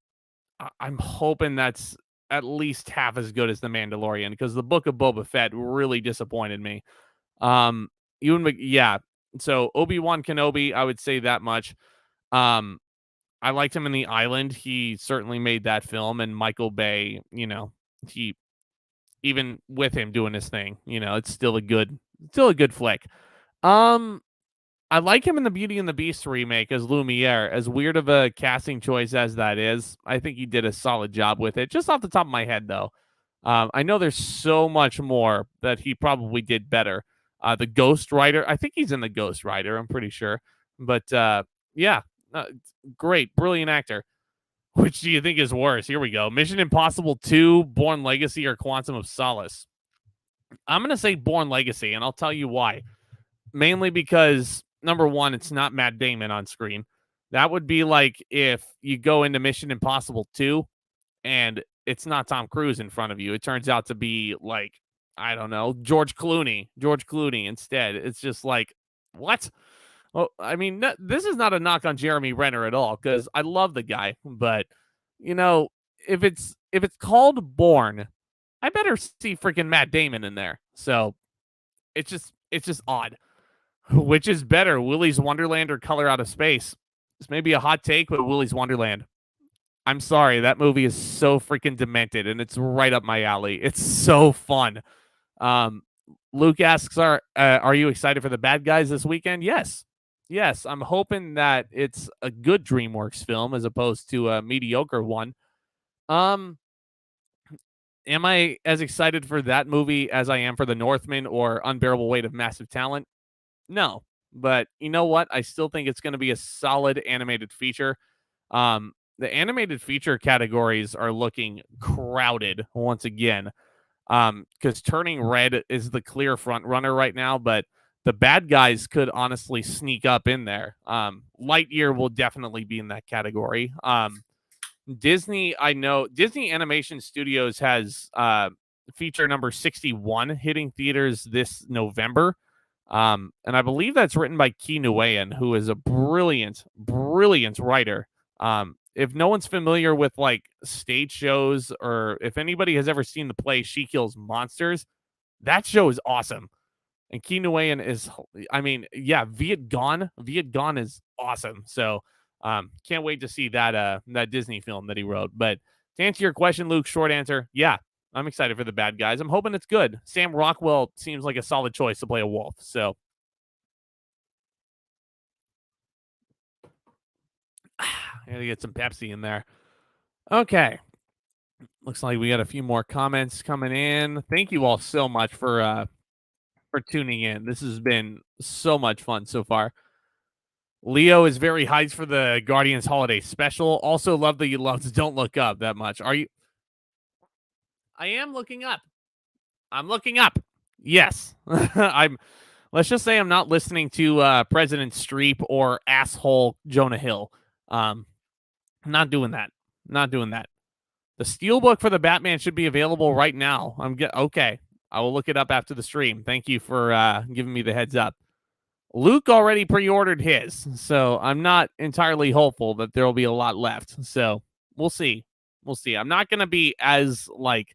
I'm hoping that's at least half as good as The Mandalorian because the Book of Boba Fett really disappointed me. Um, yeah. So Obi-Wan Kenobi, I would say that much. Um, I liked him in The Island. He certainly made that film, and Michael Bay, he even with him doing his thing, it's still a good flick. Um, I like him in the Beauty and the Beast remake as Lumiere. As weird of a casting choice as that is, I think he did a solid job with it. Just off the top of my head, though, I know there's so much more that he probably did better. The Ghost Rider, I think he's in the Ghost Rider. I'm pretty sure, but yeah, great, brilliant actor. Which do you think is worse? Here we go. Mission Impossible 2, Born Legacy, or Quantum of Solace? I'm gonna say Born Legacy, and I'll tell you why. Mainly because number one, it's not Matt Damon on screen. That would be like if you go into Mission Impossible 2 and it's not Tom Cruise in front of you. It turns out to be like, I don't know, George Clooney. George Clooney instead. It's just like, what? Well, I mean, this is not a knock on Jeremy Renner at all because I love the guy, but you know, if it's called Born, I better see freaking Matt Damon in there. So it's just odd. Which is better, Willy's Wonderland or Color Out of Space? This may be a hot take, but Willy's Wonderland. I'm sorry, that movie is so freaking demented, and it's right up my alley. It's so fun. Um, Luke asks, "Are you excited for the bad guys this weekend?" Yes, yes. I'm hoping that it's a good DreamWorks film as opposed to a mediocre one. Um, am I as excited for that movie as I am for The Northman or Unbearable Weight of Massive Talent? No, but you know what? I still think it's going to be a solid animated feature. The animated feature categories are looking crowded once again. Because Turning Red is the clear front runner right now, but the bad guys could honestly sneak up in there. Lightyear will definitely be in that category. Disney, I know Disney Animation Studios has feature number 61 hitting theaters this November. And I believe that's written by Ki Nguyen, who is a brilliant, brilliant writer. If no one's familiar with like stage shows, or if anybody has ever seen the play She Kills Monsters, that show is awesome. And Ki Nguyen is, I mean, yeah, Viet Gone is awesome. So, can't wait to see that Disney film that he wrote. But to answer your question, Luke, short answer, yeah, I'm excited for the bad guys. I'm hoping it's good. Sam Rockwell seems like a solid choice to play a wolf. So, gotta get some Pepsi in there. Okay, looks like we got a few more comments coming in. Thank you all so much for tuning in. This has been so much fun so far. Leo is very hyped for the Guardians Holiday Special. Also, love that you loved Don't Look Up that much. Are you? I am looking up. I'm looking up. Yes, I'm. Let's just say I'm not listening to President Streep or asshole Jonah Hill. Um, not doing that. Not doing that. The Steelbook for the Batman should be available right now. Okay. I will look it up after the stream. Thank you for giving me the heads up. Luke already pre-ordered his, so I'm not entirely hopeful that there will be a lot left. So we'll see. We'll see. I'm not going to be as like.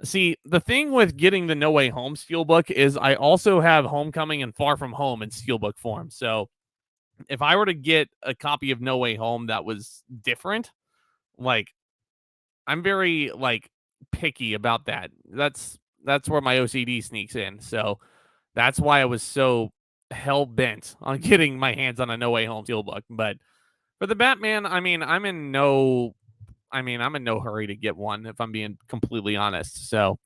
See, the thing with getting the No Way Home Steelbook is I also have Homecoming and Far From Home in Steelbook form. So if I were to get a copy of No Way Home that was different, like I'm very like picky about that. That's where my OCD sneaks in. So that's why I was so hell bent on getting my hands on a No Way Home Steelbook. But for the Batman, I'm in no hurry to get one, if I'm being completely honest. So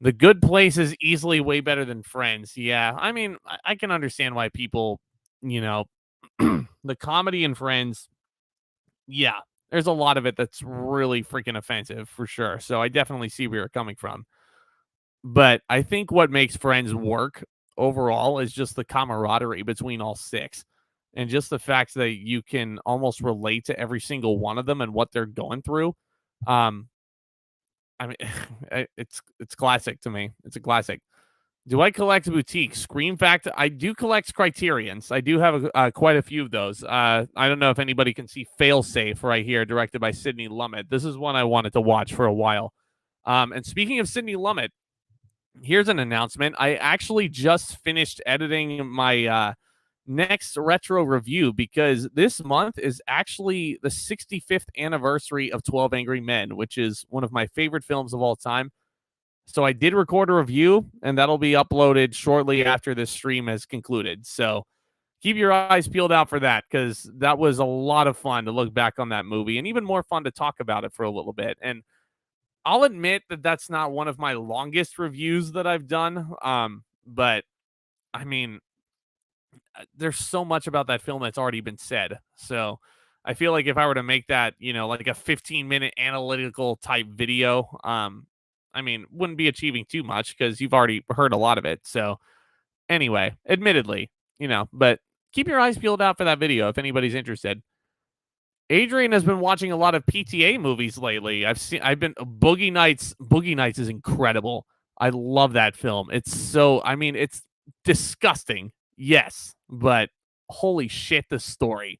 The Good Place is easily way better than Friends. Yeah, I can understand why people, you know, the comedy in Friends, yeah, there's a lot of it that's really freaking offensive for sure. So I definitely see where you're coming from. But I think what makes Friends work overall is just the camaraderie between all six. And just the fact that you can almost relate to every single one of them and what they're going through. Um, I mean, it's classic to me. It's a classic. Do I collect boutiques? Scream Factory. I do collect Criterions. I do have quite a few of those. I don't know if anybody can see Failsafe right here, directed by Sidney Lumet. This is one I wanted to watch for a while. And speaking of Sidney Lumet, here's an announcement. I actually just finished editing my next retro review because this month is actually the 65th anniversary of 12 Angry Men, which is one of my favorite films of all time. So I did record a review, and that'll be uploaded shortly after this stream has concluded. So keep your eyes peeled out for that, because that was a lot of fun to look back on that movie, and even more fun to talk about it for a little bit. And I'll admit that that's not one of my longest reviews that I've done. But I mean, there's so much about that film that's already been said. So I feel like if I were to make that, like a 15-minute analytical type video, wouldn't be achieving too much because you've already heard a lot of it. So anyway, admittedly, but keep your eyes peeled out for that video if anybody's interested. Adrian has been watching a lot of PTA movies lately. I've been Boogie Nights. Boogie Nights is incredible. I love that film. It's disgusting. Yes, but holy shit, the story.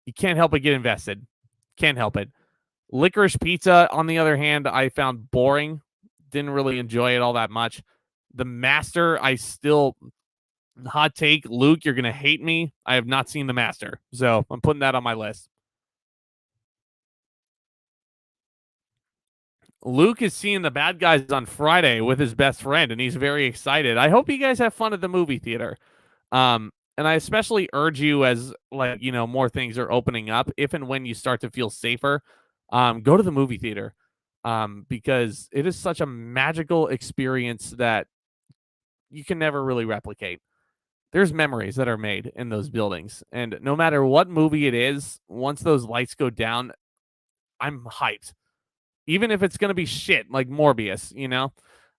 You can't help but get invested. Can't help it. Licorice Pizza, on the other hand, I found boring. Didn't really enjoy it all that much. The Master, hot take, Luke, you're going to hate me. I have not seen The Master, so I'm putting that on my list. Luke is seeing The Bad Guys on Friday with his best friend, and he's very excited. I hope you guys have fun at the movie theater. And I especially urge you, as more things are opening up, if and when you start to feel safer, go to the movie theater, because it is such a magical experience that you can never really replicate. There's memories that are made in those buildings, and no matter what movie it is, once those lights go down, I'm hyped. Even if it's going to be shit like Morbius,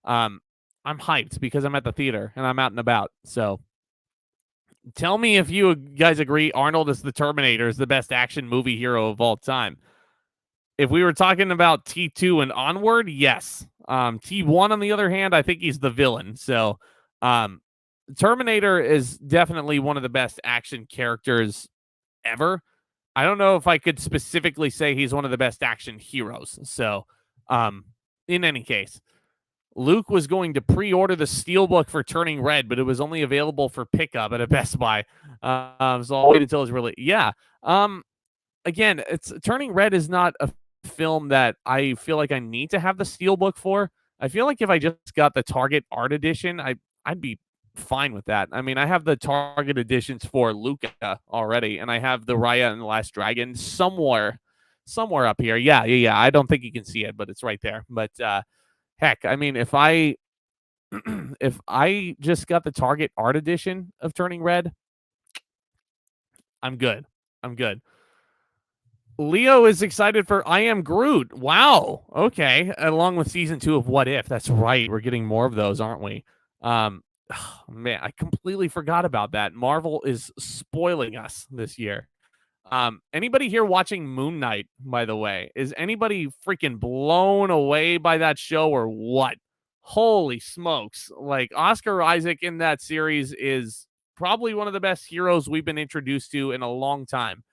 I'm hyped because I'm at the theater and I'm out and about. So tell me if you guys agree Arnold as the Terminator is the best action movie hero of all time. If we were talking about T2 and onward, yes. T1, on the other hand, I think he's the villain. So, um, Terminator is definitely one of the best action characters ever. I don't know if I could specifically say he's one of the best action heroes. So, um, in any case, Luke was going to pre-order the Steelbook for Turning Red, but it was only available for pickup at a Best Buy. So I'll wait until it's really, yeah. Again, it's Turning Red is not a film that I feel like I need to have the Steelbook for. I feel like if I just got the Target Art Edition, I'd be fine with that. I mean, I have the Target editions for Luca already, and I have the Raya and the Last Dragon somewhere up here. Yeah. I don't think you can see it, but it's right there. But heck, I mean, if I if I just got the Target Art Edition of Turning Red, I'm good. I'm good. Leo is excited for I Am Groot. Wow. Okay. Along with season 2 of What If. That's right. We're getting more of those, aren't we? Man, I completely forgot about that. Marvel is spoiling us this year. Anybody here watching Moon Knight, by the way? Is anybody freaking blown away by that show or what? Holy smokes. Like, Oscar Isaac in that series is probably one of the best heroes we've been introduced to in a long time.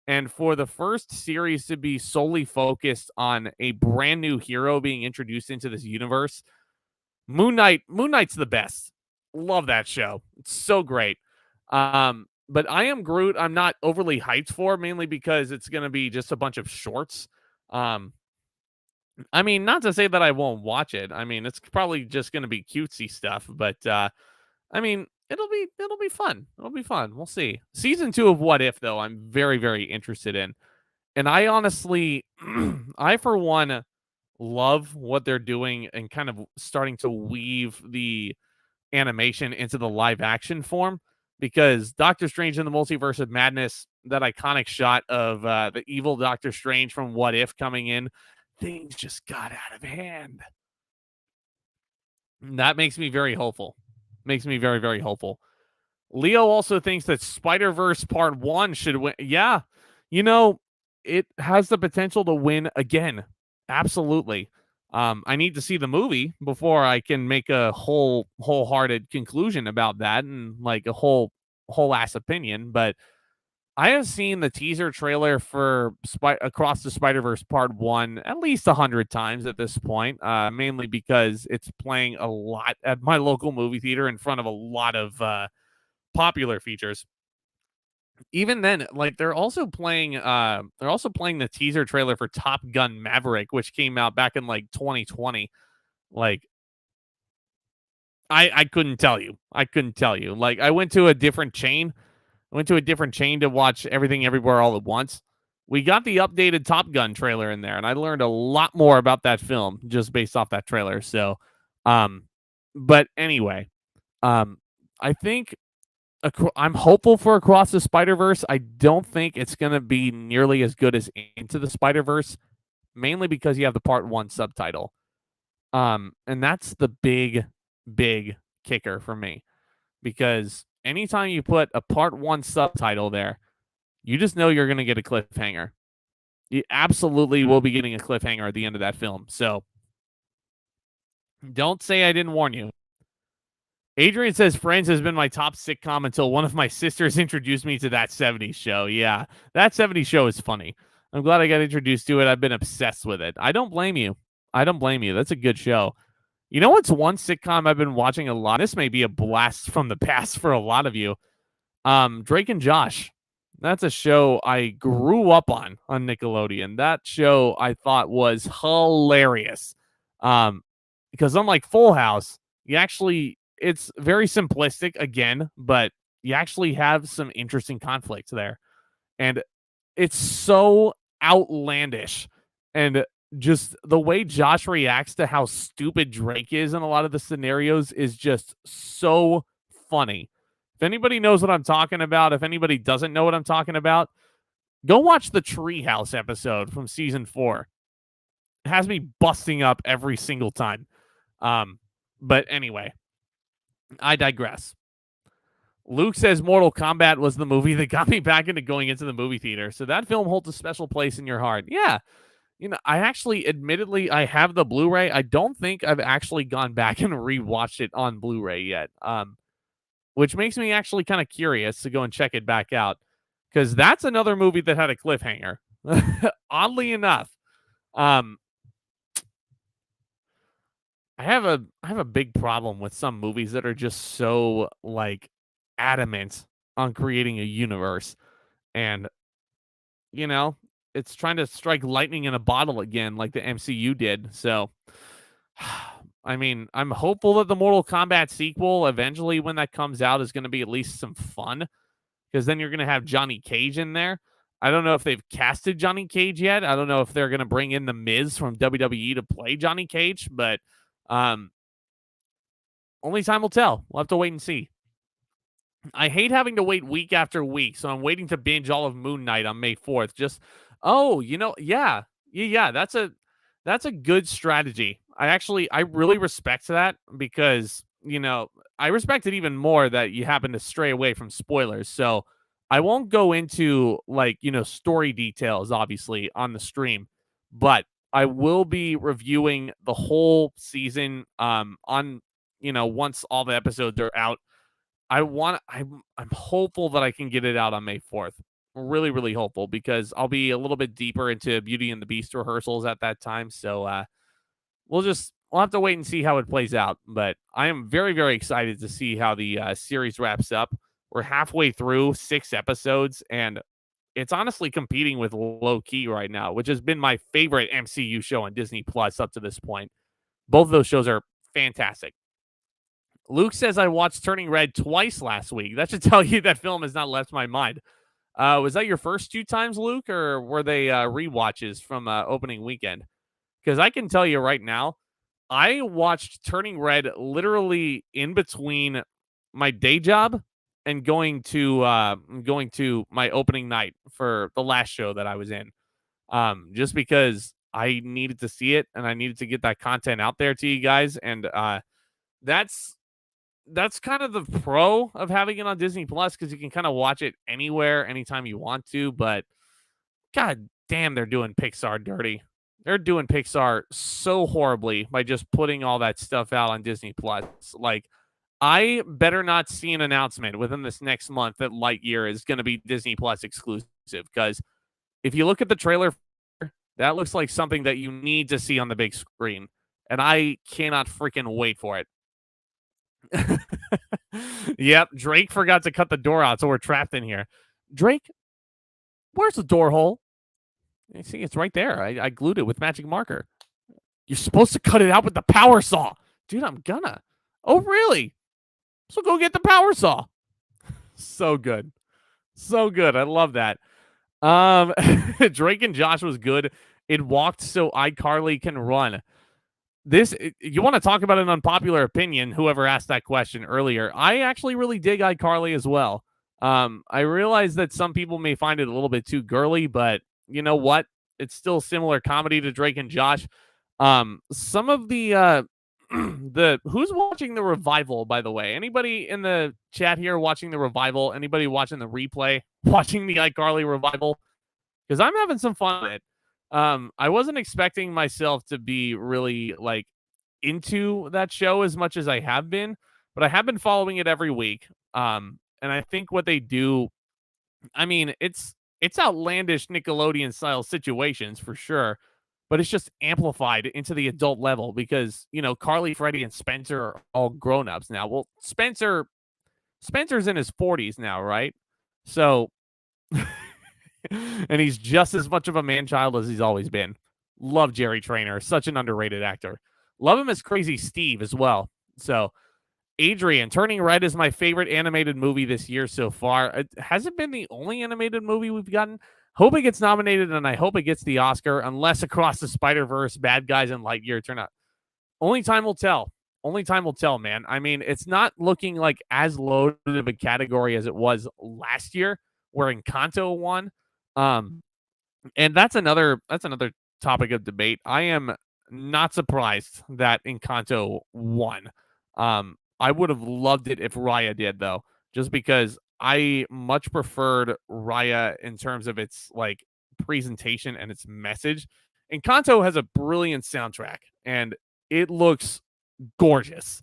And for the first series to be solely focused on a brand new hero being introduced into this universe, Moon Knight's the best. Love that show. It's so great. But I Am Groot, I'm not overly hyped for, mainly because it's going to be just a bunch of shorts. I mean, not to say that I won't watch it. I mean, it's probably just going to be cutesy stuff, but I mean, it'll be fun. It'll be fun. We'll see. Season 2 of What If, though, I'm very, very interested in. And I honestly, I for one love what they're doing and kind of starting to weave the animation into the live action form, because Doctor Strange in the Multiverse of Madness, that iconic shot of the evil Doctor Strange from What If coming in, things just got out of hand. That makes me very hopeful. Makes me very, very hopeful. Leo also thinks that Spider-Verse Part 1 should win. Yeah, you know, it has the potential to win again. Absolutely. I need to see the movie before I can make a wholehearted conclusion about that and like a whole ass opinion. But I have seen the teaser trailer for Across the Spider-Verse Part 1 at least 100 times at this point, mainly because it's playing a lot at my local movie theater in front of a lot of popular features. Even then, like they're also playing the teaser trailer for Top Gun Maverick, which came out back in like 2020. Like I couldn't tell you. I couldn't tell you. Like I went to a different chain. I went to a different chain to watch Everything Everywhere All at Once. We got the updated Top Gun trailer in there, and I learned a lot more about that film just based off that trailer. So, but anyway, I think I'm hopeful for Across the Spider-Verse. I don't think it's going to be nearly as good as Into the Spider-Verse, mainly because you have the Part 1 subtitle. And that's the big kicker for me, because anytime you put a Part 1 subtitle there, you just know you're going to get a cliffhanger. You absolutely will be getting a cliffhanger at the end of that film. So don't say I didn't warn you. Adrian says Friends has been my top sitcom until one of my sisters introduced me to That 70s Show. Yeah, That 70s Show is funny. I'm glad I got introduced to it. I've been obsessed with it. I don't blame you. That's a good show. You know what's one sitcom I've been watching a lot? This may be a blast from the past for a lot of you. Drake and Josh. That's a show I grew up on Nickelodeon. That show I thought was hilarious. Because unlike Full House, it's very simplistic again, but you actually have some interesting conflicts there. And it's so outlandish. And just the way Josh reacts to how stupid Drake is in a lot of the scenarios is just so funny. If anybody knows what I'm talking about, if anybody doesn't know what I'm talking about, go watch the Treehouse episode from season 4. It has me busting up every single time. But anyway, I digress. Luke says Mortal Kombat was the movie that got me back into going into the movie theater. So that film holds a special place in your heart. Yeah. I actually, admittedly, I have the Blu-ray. I don't think I've actually gone back and rewatched it on Blu-ray yet. Which makes me actually kind of curious to go and check it back out because that's another movie that had a cliffhanger. Oddly enough, um, I have a big problem with some movies that are just so like adamant on creating a universe, and you know, it's trying to strike lightning in a bottle again, like the MCU did. So, I mean, I'm hopeful that the Mortal Kombat sequel, eventually, when that comes out, is going to be at least some fun because then you're going to have Johnny Cage in there. I don't know if they've casted Johnny Cage yet. I don't know if they're going to bring in the Miz from WWE to play Johnny Cage, but um, only time will tell. We'll have to wait and see. I hate having to wait week after week, so I'm waiting to binge all of Moon Knight on May 4th. Just oh, yeah. Yeah, that's a good strategy. I really respect that because, I respect it even more that you happen to stray away from spoilers. So, I won't go into like, story details obviously on the stream, but I will be reviewing the whole season on, once all the episodes are out. I'm hopeful that I can get it out on May 4th. Really, really hopeful because I'll be a little bit deeper into Beauty and the Beast rehearsals at that time. So we'll have to wait and see how it plays out. But I am very, very excited to see how the series wraps up. We're halfway through 6 episodes, and it's honestly competing with Low Key right now, which has been my favorite MCU show on Disney Plus up to this point. Both of those shows are fantastic. Luke says I watched Turning Red twice last week. That should tell you that film has not left my mind. Was that your first 2 times, Luke, or were they rewatches from opening weekend? Because I can tell you right now, I watched Turning Red literally in between my day job and going to my opening night for the last show that I was in. Just because I needed to see it and I needed to get that content out there to you guys, and that's that's kind of the pro of having it on Disney Plus because you can kind of watch it anywhere, anytime you want to. But god damn, they're doing Pixar dirty. They're doing Pixar so horribly by just putting all that stuff out on Disney Plus. Like, I better not see an announcement within this next month that Lightyear is going to be Disney Plus exclusive. Because if you look at the trailer, that looks like something that you need to see on the big screen. And I cannot freaking wait for it. Yep, Drake forgot to cut the door out, so we're trapped in here. Drake, where's the door hole? You see, it's right there. I glued it with magic marker. You're supposed to cut it out with the power saw. Dude, I'm gonna. Oh, really? So go get the power saw. So good. So good. I love that. Drake and Josh was good. It walked so iCarly can run. You want to talk about an unpopular opinion, whoever asked that question earlier. I actually really dig iCarly as well. I realize that some people may find it a little bit too girly, but you know what? It's still similar comedy to Drake and Josh. Some of the the who's watching the revival, by the way? Anybody in the chat here watching the revival? Anybody watching the replay? Watching the iCarly revival? Because I'm having some fun with it. I wasn't expecting myself to be really like into that show as much as I have been, but I have been following it every week. And I think what they do, I mean, it's outlandish Nickelodeon style situations for sure, but it's just amplified into the adult level because, Carly, Freddie, and Spencer are all grown-ups now. Well, Spencer's in his 40s now, right? So and he's just as much of a man-child as he's always been. Love Jerry Trainer, such an underrated actor. Love him as Crazy Steve as well. So, Adrian, Turning Red is my favorite animated movie this year so far. It hasn't been the only animated movie we've gotten. Hope it gets nominated, and I hope it gets the Oscar, unless Across the Spider-Verse, Bad Guys, and Lightyear turn out. Only time will tell. Only time will tell, man. I mean, it's not looking like as loaded of a category as it was last year, where Encanto won. And that's another topic of debate. I am not surprised that Encanto won. I would have loved it if Raya did, though, just because I much preferred Raya in terms of its like presentation and its message. Encanto has a brilliant soundtrack, and it looks gorgeous.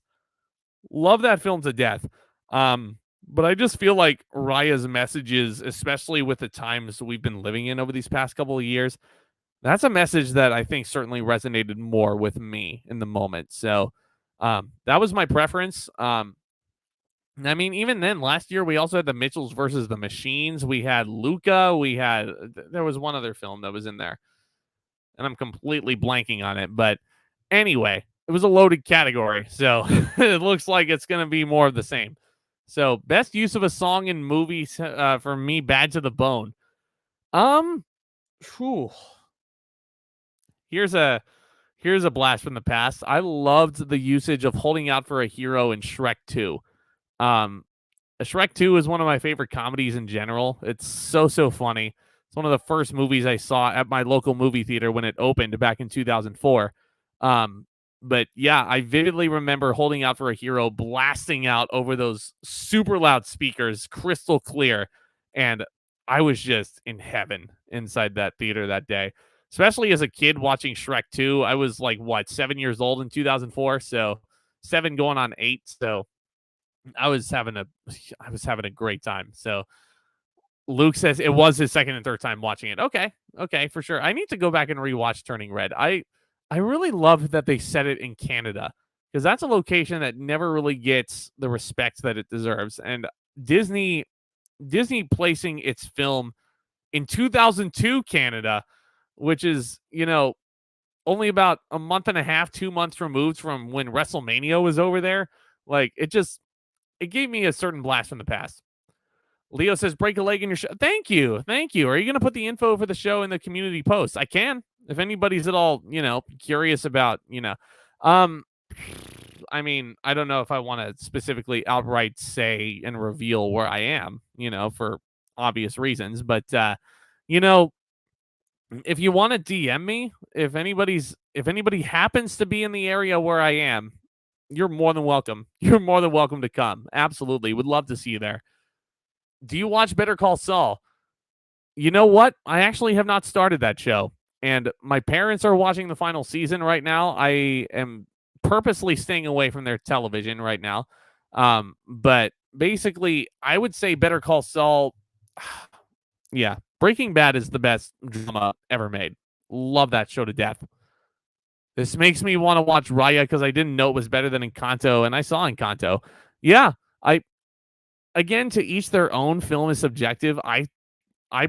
Love that film to death. But I just feel like Raya's messages, especially with the times we've been living in over these past couple of years, that's a message that I think certainly resonated more with me in the moment. So that was my preference. I mean, even then, last year we also had the Mitchells versus the Machines. We had Luca. There was one other film that was in there, and I'm completely blanking on it. But anyway, it was a loaded category. So it looks like it's going to be more of the same. So best use of a song in movies for me, Bad to the Bone. Whew. Here's a blast from the past. I loved the usage of Holding Out for a Hero in Shrek 2. Um, Shrek 2 is one of my favorite comedies in general. It's so funny. It's one of the first movies I saw at my local movie theater when it opened back in 2004. But yeah, I vividly remember Holding Out for a Hero blasting out over those super loud speakers, crystal clear. And I was just in heaven inside that theater that day, especially as a kid watching Shrek 2. I was like, what, 7 years old in 2004? So 7 going on 8. So I was having a great time. So Luke says it was his second and third time watching it. Okay, for sure. I need to go back and rewatch Turning Red. I really love that they set it in Canada, because that's a location that never really gets the respect that it deserves. And Disney placing its film in 2002 Canada, which is, only about a month and a half, 2 months removed from when WrestleMania was over there. Like, it gave me a certain blast from the past. Leo says, break a leg in your show. Thank you. Are you going to put the info for the show in the community post? I can. If anybody's at all, curious about, I mean, I don't know if I want to specifically outright say and reveal where I am, for obvious reasons. But, if you want to DM me, if anybody happens to be in the area where I am, you're more than welcome. You're more than welcome to come. Absolutely. Would love to see you there. Do you watch Better Call Saul? You know what? I actually have not started that show, and my parents are watching the final season right now. I am purposely staying away from their television right now. But basically, I would say Better Call Saul. Yeah, Breaking Bad is the best drama ever made. Love that show to death. This makes me want to watch Raya because I didn't know it was better than Encanto, and I saw Encanto. Yeah, again, to each their own. Film is subjective. I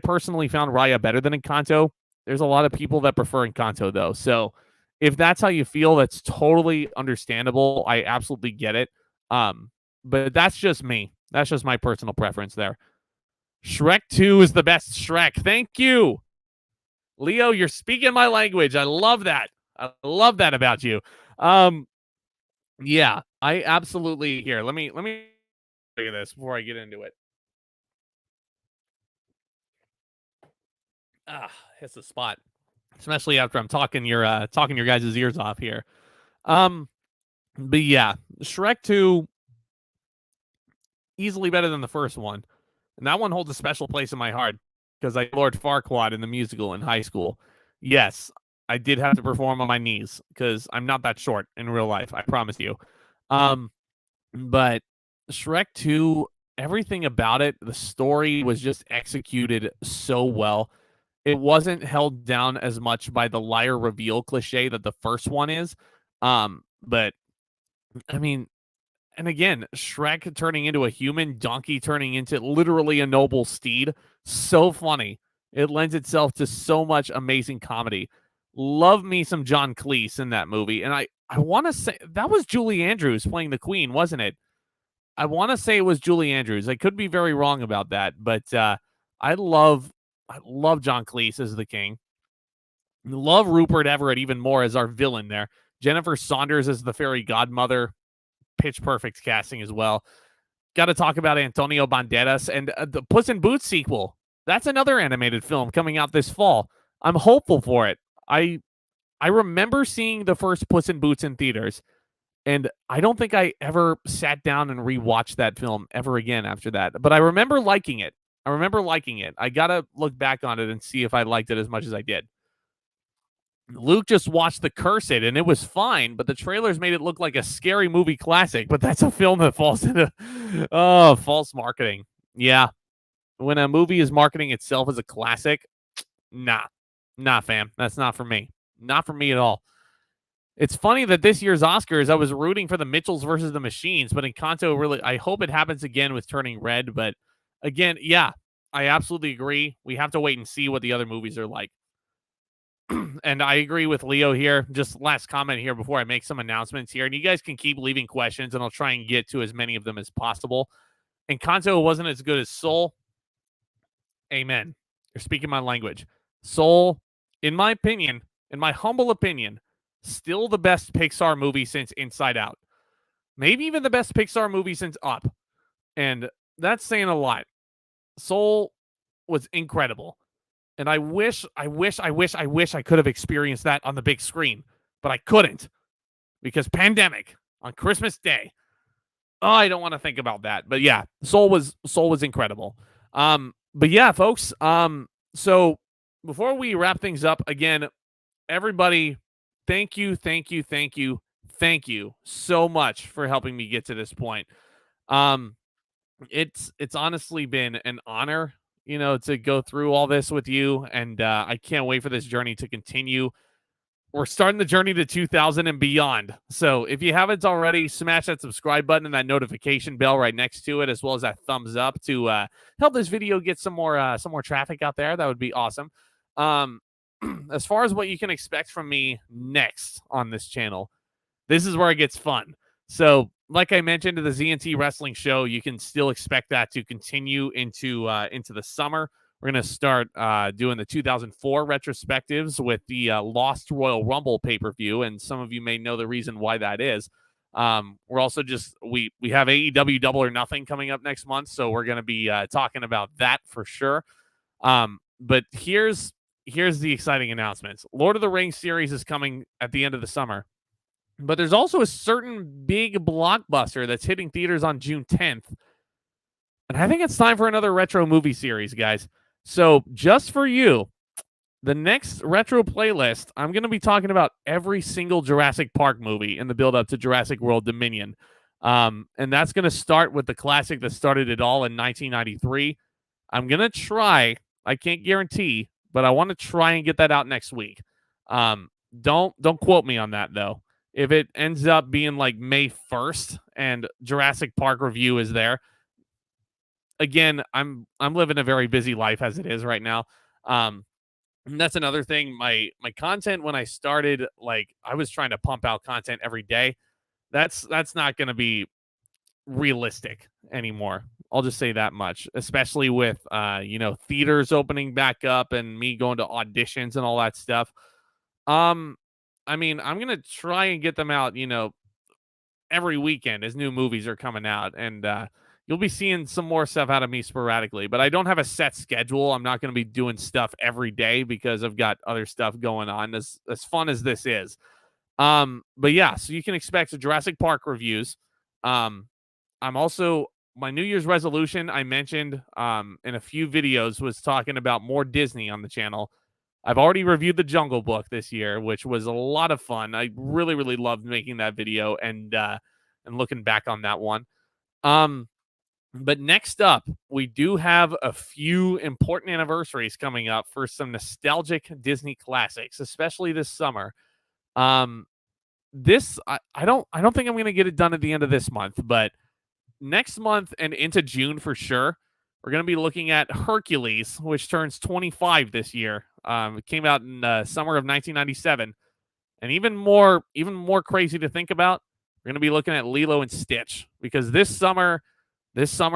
personally found Raya better than Encanto. There's a lot of people that prefer Encanto, though. So if that's how you feel, that's totally understandable. I absolutely get it. But that's just me. That's just my personal preference there. Shrek 2 is the best Shrek. Thank you. Leo, you're speaking my language. I love that. I love that about you. Yeah, I absolutely here. Let me look at this before I get into it. Hits the spot. Especially after I'm talking your guys' ears off here. But yeah, Shrek 2 easily better than the first one. And that one holds a special place in my heart because I Lord Farquaad in the musical in high school. Yes, I did have to perform on my knees because I'm not that short in real life, I promise you. But Shrek 2, everything about it, the story was just executed so well. It wasn't held down as much by the liar reveal cliche that the first one is. But I mean, and again, Shrek turning into a human, Donkey turning into literally a noble steed. So funny. It lends itself to so much amazing comedy. Love me some John Cleese in that movie. And I want to say that was Julie Andrews playing the Queen, wasn't it? I want to say it was Julie Andrews. I could be very wrong about that, but I love John Cleese as the king. Love Rupert Everett even more as our villain there. Jennifer Saunders as the fairy godmother. Pitch perfect casting as well. Got to talk about Antonio Banderas and the Puss in Boots sequel. That's another animated film coming out this fall. I'm hopeful for it. I remember seeing the first Puss in Boots in theaters, and I don't think I ever sat down and rewatched that film ever again after that. But I remember liking it. I got to look back on it and see if I liked it as much as I did. Luke just watched The Cursed and it was fine, but the trailers made it look like a scary movie classic. But that's a film that falls into false marketing. Yeah, when a movie is marketing itself as a classic, nah, fam, that's not for me. Not for me at all. It's funny that this year's Oscars, I was rooting for the Mitchells versus the Machines, but Encanto really, I hope it happens again with Turning Red. But again, yeah, I absolutely agree. We have to wait and see what the other movies are like. And I agree with Leo here. Just last comment here before I make some announcements here. And you guys can keep leaving questions, and I'll try and get to as many of them as possible. Encanto wasn't as good as Soul. Amen. You're speaking my language. Soul, in my opinion, in my humble opinion, still the best Pixar movie since Inside Out. Maybe even the best Pixar movie since Up. And that's saying a lot. Soul was incredible. And I wish I could have experienced that on the big screen, but I couldn't because pandemic on Christmas Day. Oh, I don't want to think about that. But yeah, Soul was incredible. But yeah, folks. So before we wrap things up, again, everybody, thank you so much for helping me get to this point. It's honestly been an honor, to go through all this with you, and I can't wait for this journey to continue. We're starting the journey to 2000 and beyond. So if you haven't already, smash that subscribe button and that notification bell right next to it, as well as that thumbs up to help this video get some more traffic out there. That would be awesome. As far as what you can expect from me next on this channel, this is where it gets fun. So, like I mentioned, the ZNT Wrestling Show, you can still expect that to continue into the summer. We're going to start doing the 2004 retrospectives with the Lost Royal Rumble pay-per-view, and some of you may know the reason why that is. We're also we have AEW Double or Nothing coming up next month, so we're going to be talking about that for sure. But here's the exciting announcements. Lord of the Rings series is coming at the end of the summer. But there's also a certain big blockbuster that's hitting theaters on June 10th. And I think it's time for another retro movie series, guys. So just for you, the next retro playlist, I'm going to be talking about every single Jurassic Park movie in the build-up to Jurassic World Dominion. And that's going to start with the classic that started it all in 1993. I'm going to try, I can't guarantee, but I want to try and get that out next week. Don't quote me on that, though. If it ends up being like May 1st and Jurassic Park review is there, again, I'm living a very busy life as it is right now. And that's another thing. My content when I started, like I was trying to pump out content every day. That's not going to be realistic anymore. I'll just say that much, especially with theaters opening back up and me going to auditions and all that stuff. I mean, I'm going to try and get them out, every weekend as new movies are coming out. And you'll be seeing some more stuff out of me sporadically. But I don't have a set schedule. I'm not going to be doing stuff every day because I've got other stuff going on, as fun as this is. But yeah, so you can expect Jurassic Park reviews. I'm also, my New Year's resolution I mentioned in a few videos was talking about more Disney on the channel. I've already reviewed The Jungle Book this year, which was a lot of fun. I really, really loved making that video and looking back on that one. But next up, we do have a few important anniversaries coming up for some nostalgic Disney classics, especially this summer. This I don't think I'm going to get it done at the end of this month, but next month and into June for sure. We're going to be looking at Hercules, which turns 25 this year. It came out in summer of 1997. And even more crazy to think about, we're going to be looking at Lilo and Stitch, because this summer,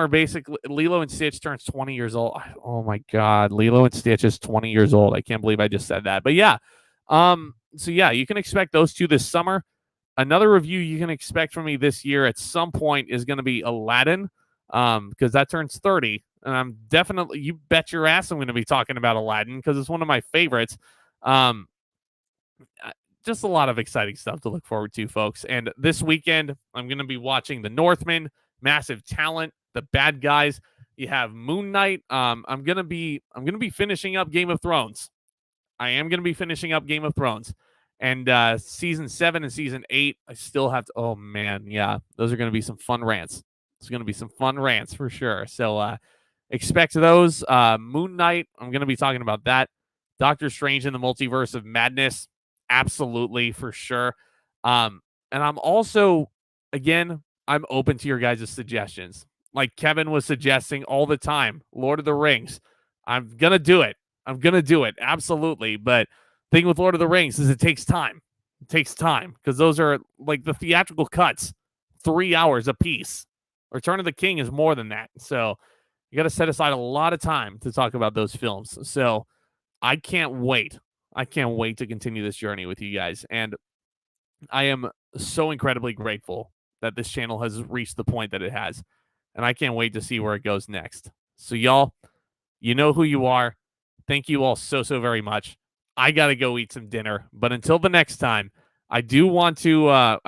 basically, Lilo and Stitch turns 20 years old. Oh my God, Lilo and Stitch is 20 years old. I can't believe I just said that. But yeah, so yeah, you can expect those two this summer. Another review you can expect from me this year at some point is going to be Aladdin, because that turns 30. And I'm definitely, you bet your ass I'm going to be talking about Aladdin because it's one of my favorites. Just a lot of exciting stuff to look forward to, folks. And this weekend, I'm going to be watching The Northman, massive talent, The Bad Guys. You have Moon Knight. I'm going to be finishing up Game of Thrones. I am going to be finishing up Game of Thrones. And season 7 and season 8, I still have to. Oh, man. Yeah. Those are going to be some fun rants. It's going to be some fun rants for sure. So expect those. Moon Knight, I'm going to be talking about that. Doctor Strange in the Multiverse of Madness. Absolutely, for sure. And I'm also, again, I'm open to your guys' suggestions. Like Kevin was suggesting all the time, Lord of the Rings. I'm going to do it. I'm going to do it. Absolutely. But thing with Lord of the Rings is it takes time. It takes time because those are like the theatrical cuts, 3 hours a piece. Return of the King is more than that. So you got to set aside a lot of time to talk about those films. So I can't wait. I can't wait to continue this journey with you guys. And I am so incredibly grateful that this channel has reached the point that it has. And I can't wait to see where it goes next. So, y'all, you know who you are. Thank you all so, so very much. I got to go eat some dinner. But until the next time, I do want to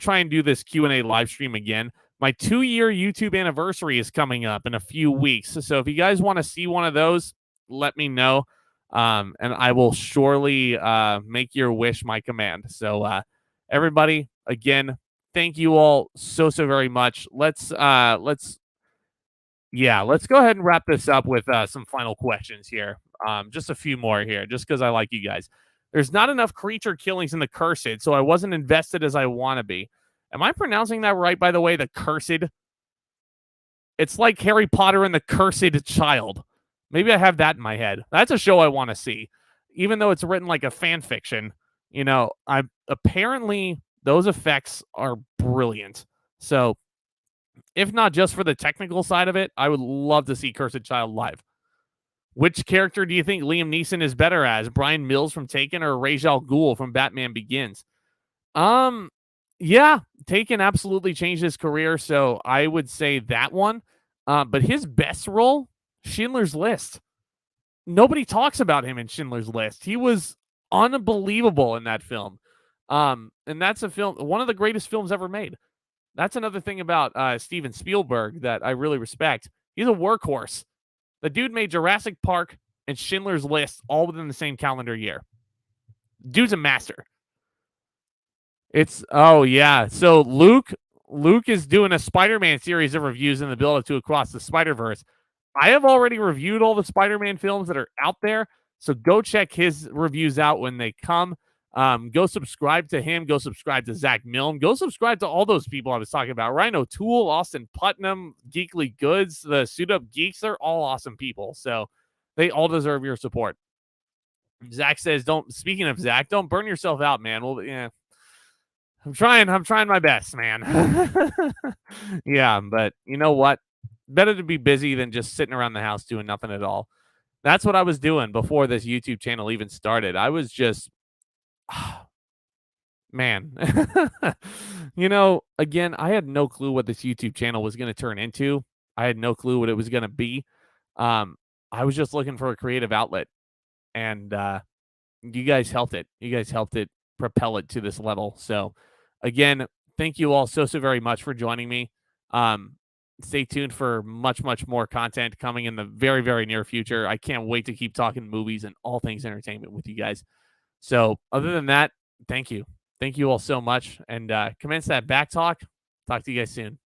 try and do this Q&A live stream again. My 2-year YouTube anniversary is coming up in a few weeks. So if you guys want to see one of those, let me know. And I will surely make your wish my command. So everybody, again, thank you all so, so very much. Let's go ahead and wrap this up with some final questions here. Just a few more here, just because I like you guys. There's not enough creature killings in the Cursed, so I wasn't invested as I want to be. Am I pronouncing that right, by the way? The Cursed? It's like Harry Potter and the Cursed Child. Maybe I have that in my head. That's a show I want to see. Even though it's written like a fan fiction, apparently those effects are brilliant. So if not just for the technical side of it, I would love to see Cursed Child live. Which character do you think Liam Neeson is better as? Brian Mills from Taken or Ra's al Ghul from Batman Begins? Yeah, Taken absolutely changed his career, so I would say that one. But his best role, Schindler's List. Nobody talks about him in Schindler's List. He was unbelievable in that film. And that's a film, one of the greatest films ever made. That's another thing about Steven Spielberg that I really respect. He's a workhorse. The dude made Jurassic Park and Schindler's List all within the same calendar year. Dude's a master. So Luke is doing a Spider-Man series of reviews in the build-up to Across the Spider-Verse. I have already reviewed all the Spider-Man films that are out there, so go check his reviews out when they come. Go subscribe to him. Go subscribe to Zack Milne. Go subscribe to all those people I was talking about. Ryan O'Toole, Austin Putnam, Geekly Goods, the Suit Up Geeks. They're all awesome people. So they all deserve your support. Zach says, speaking of Zach, don't burn yourself out, man. Well, yeah. I'm trying my best, man. Yeah, but you know what? Better to be busy than just sitting around the house doing nothing at all. That's what I was doing before this YouTube channel even started. I was just man, again, I had no clue what this YouTube channel was going to turn into. I had no clue what it was going to be. I was just looking for a creative outlet, and you guys helped it. You guys helped it propel it to this level. So, again, thank you all so, so very much for joining me. Stay tuned for much, much more content coming in the very, very near future. I can't wait to keep talking movies and all things entertainment with you guys. So other than that, thank you. Thank you all so much. And commence that back talk. Talk to you guys soon.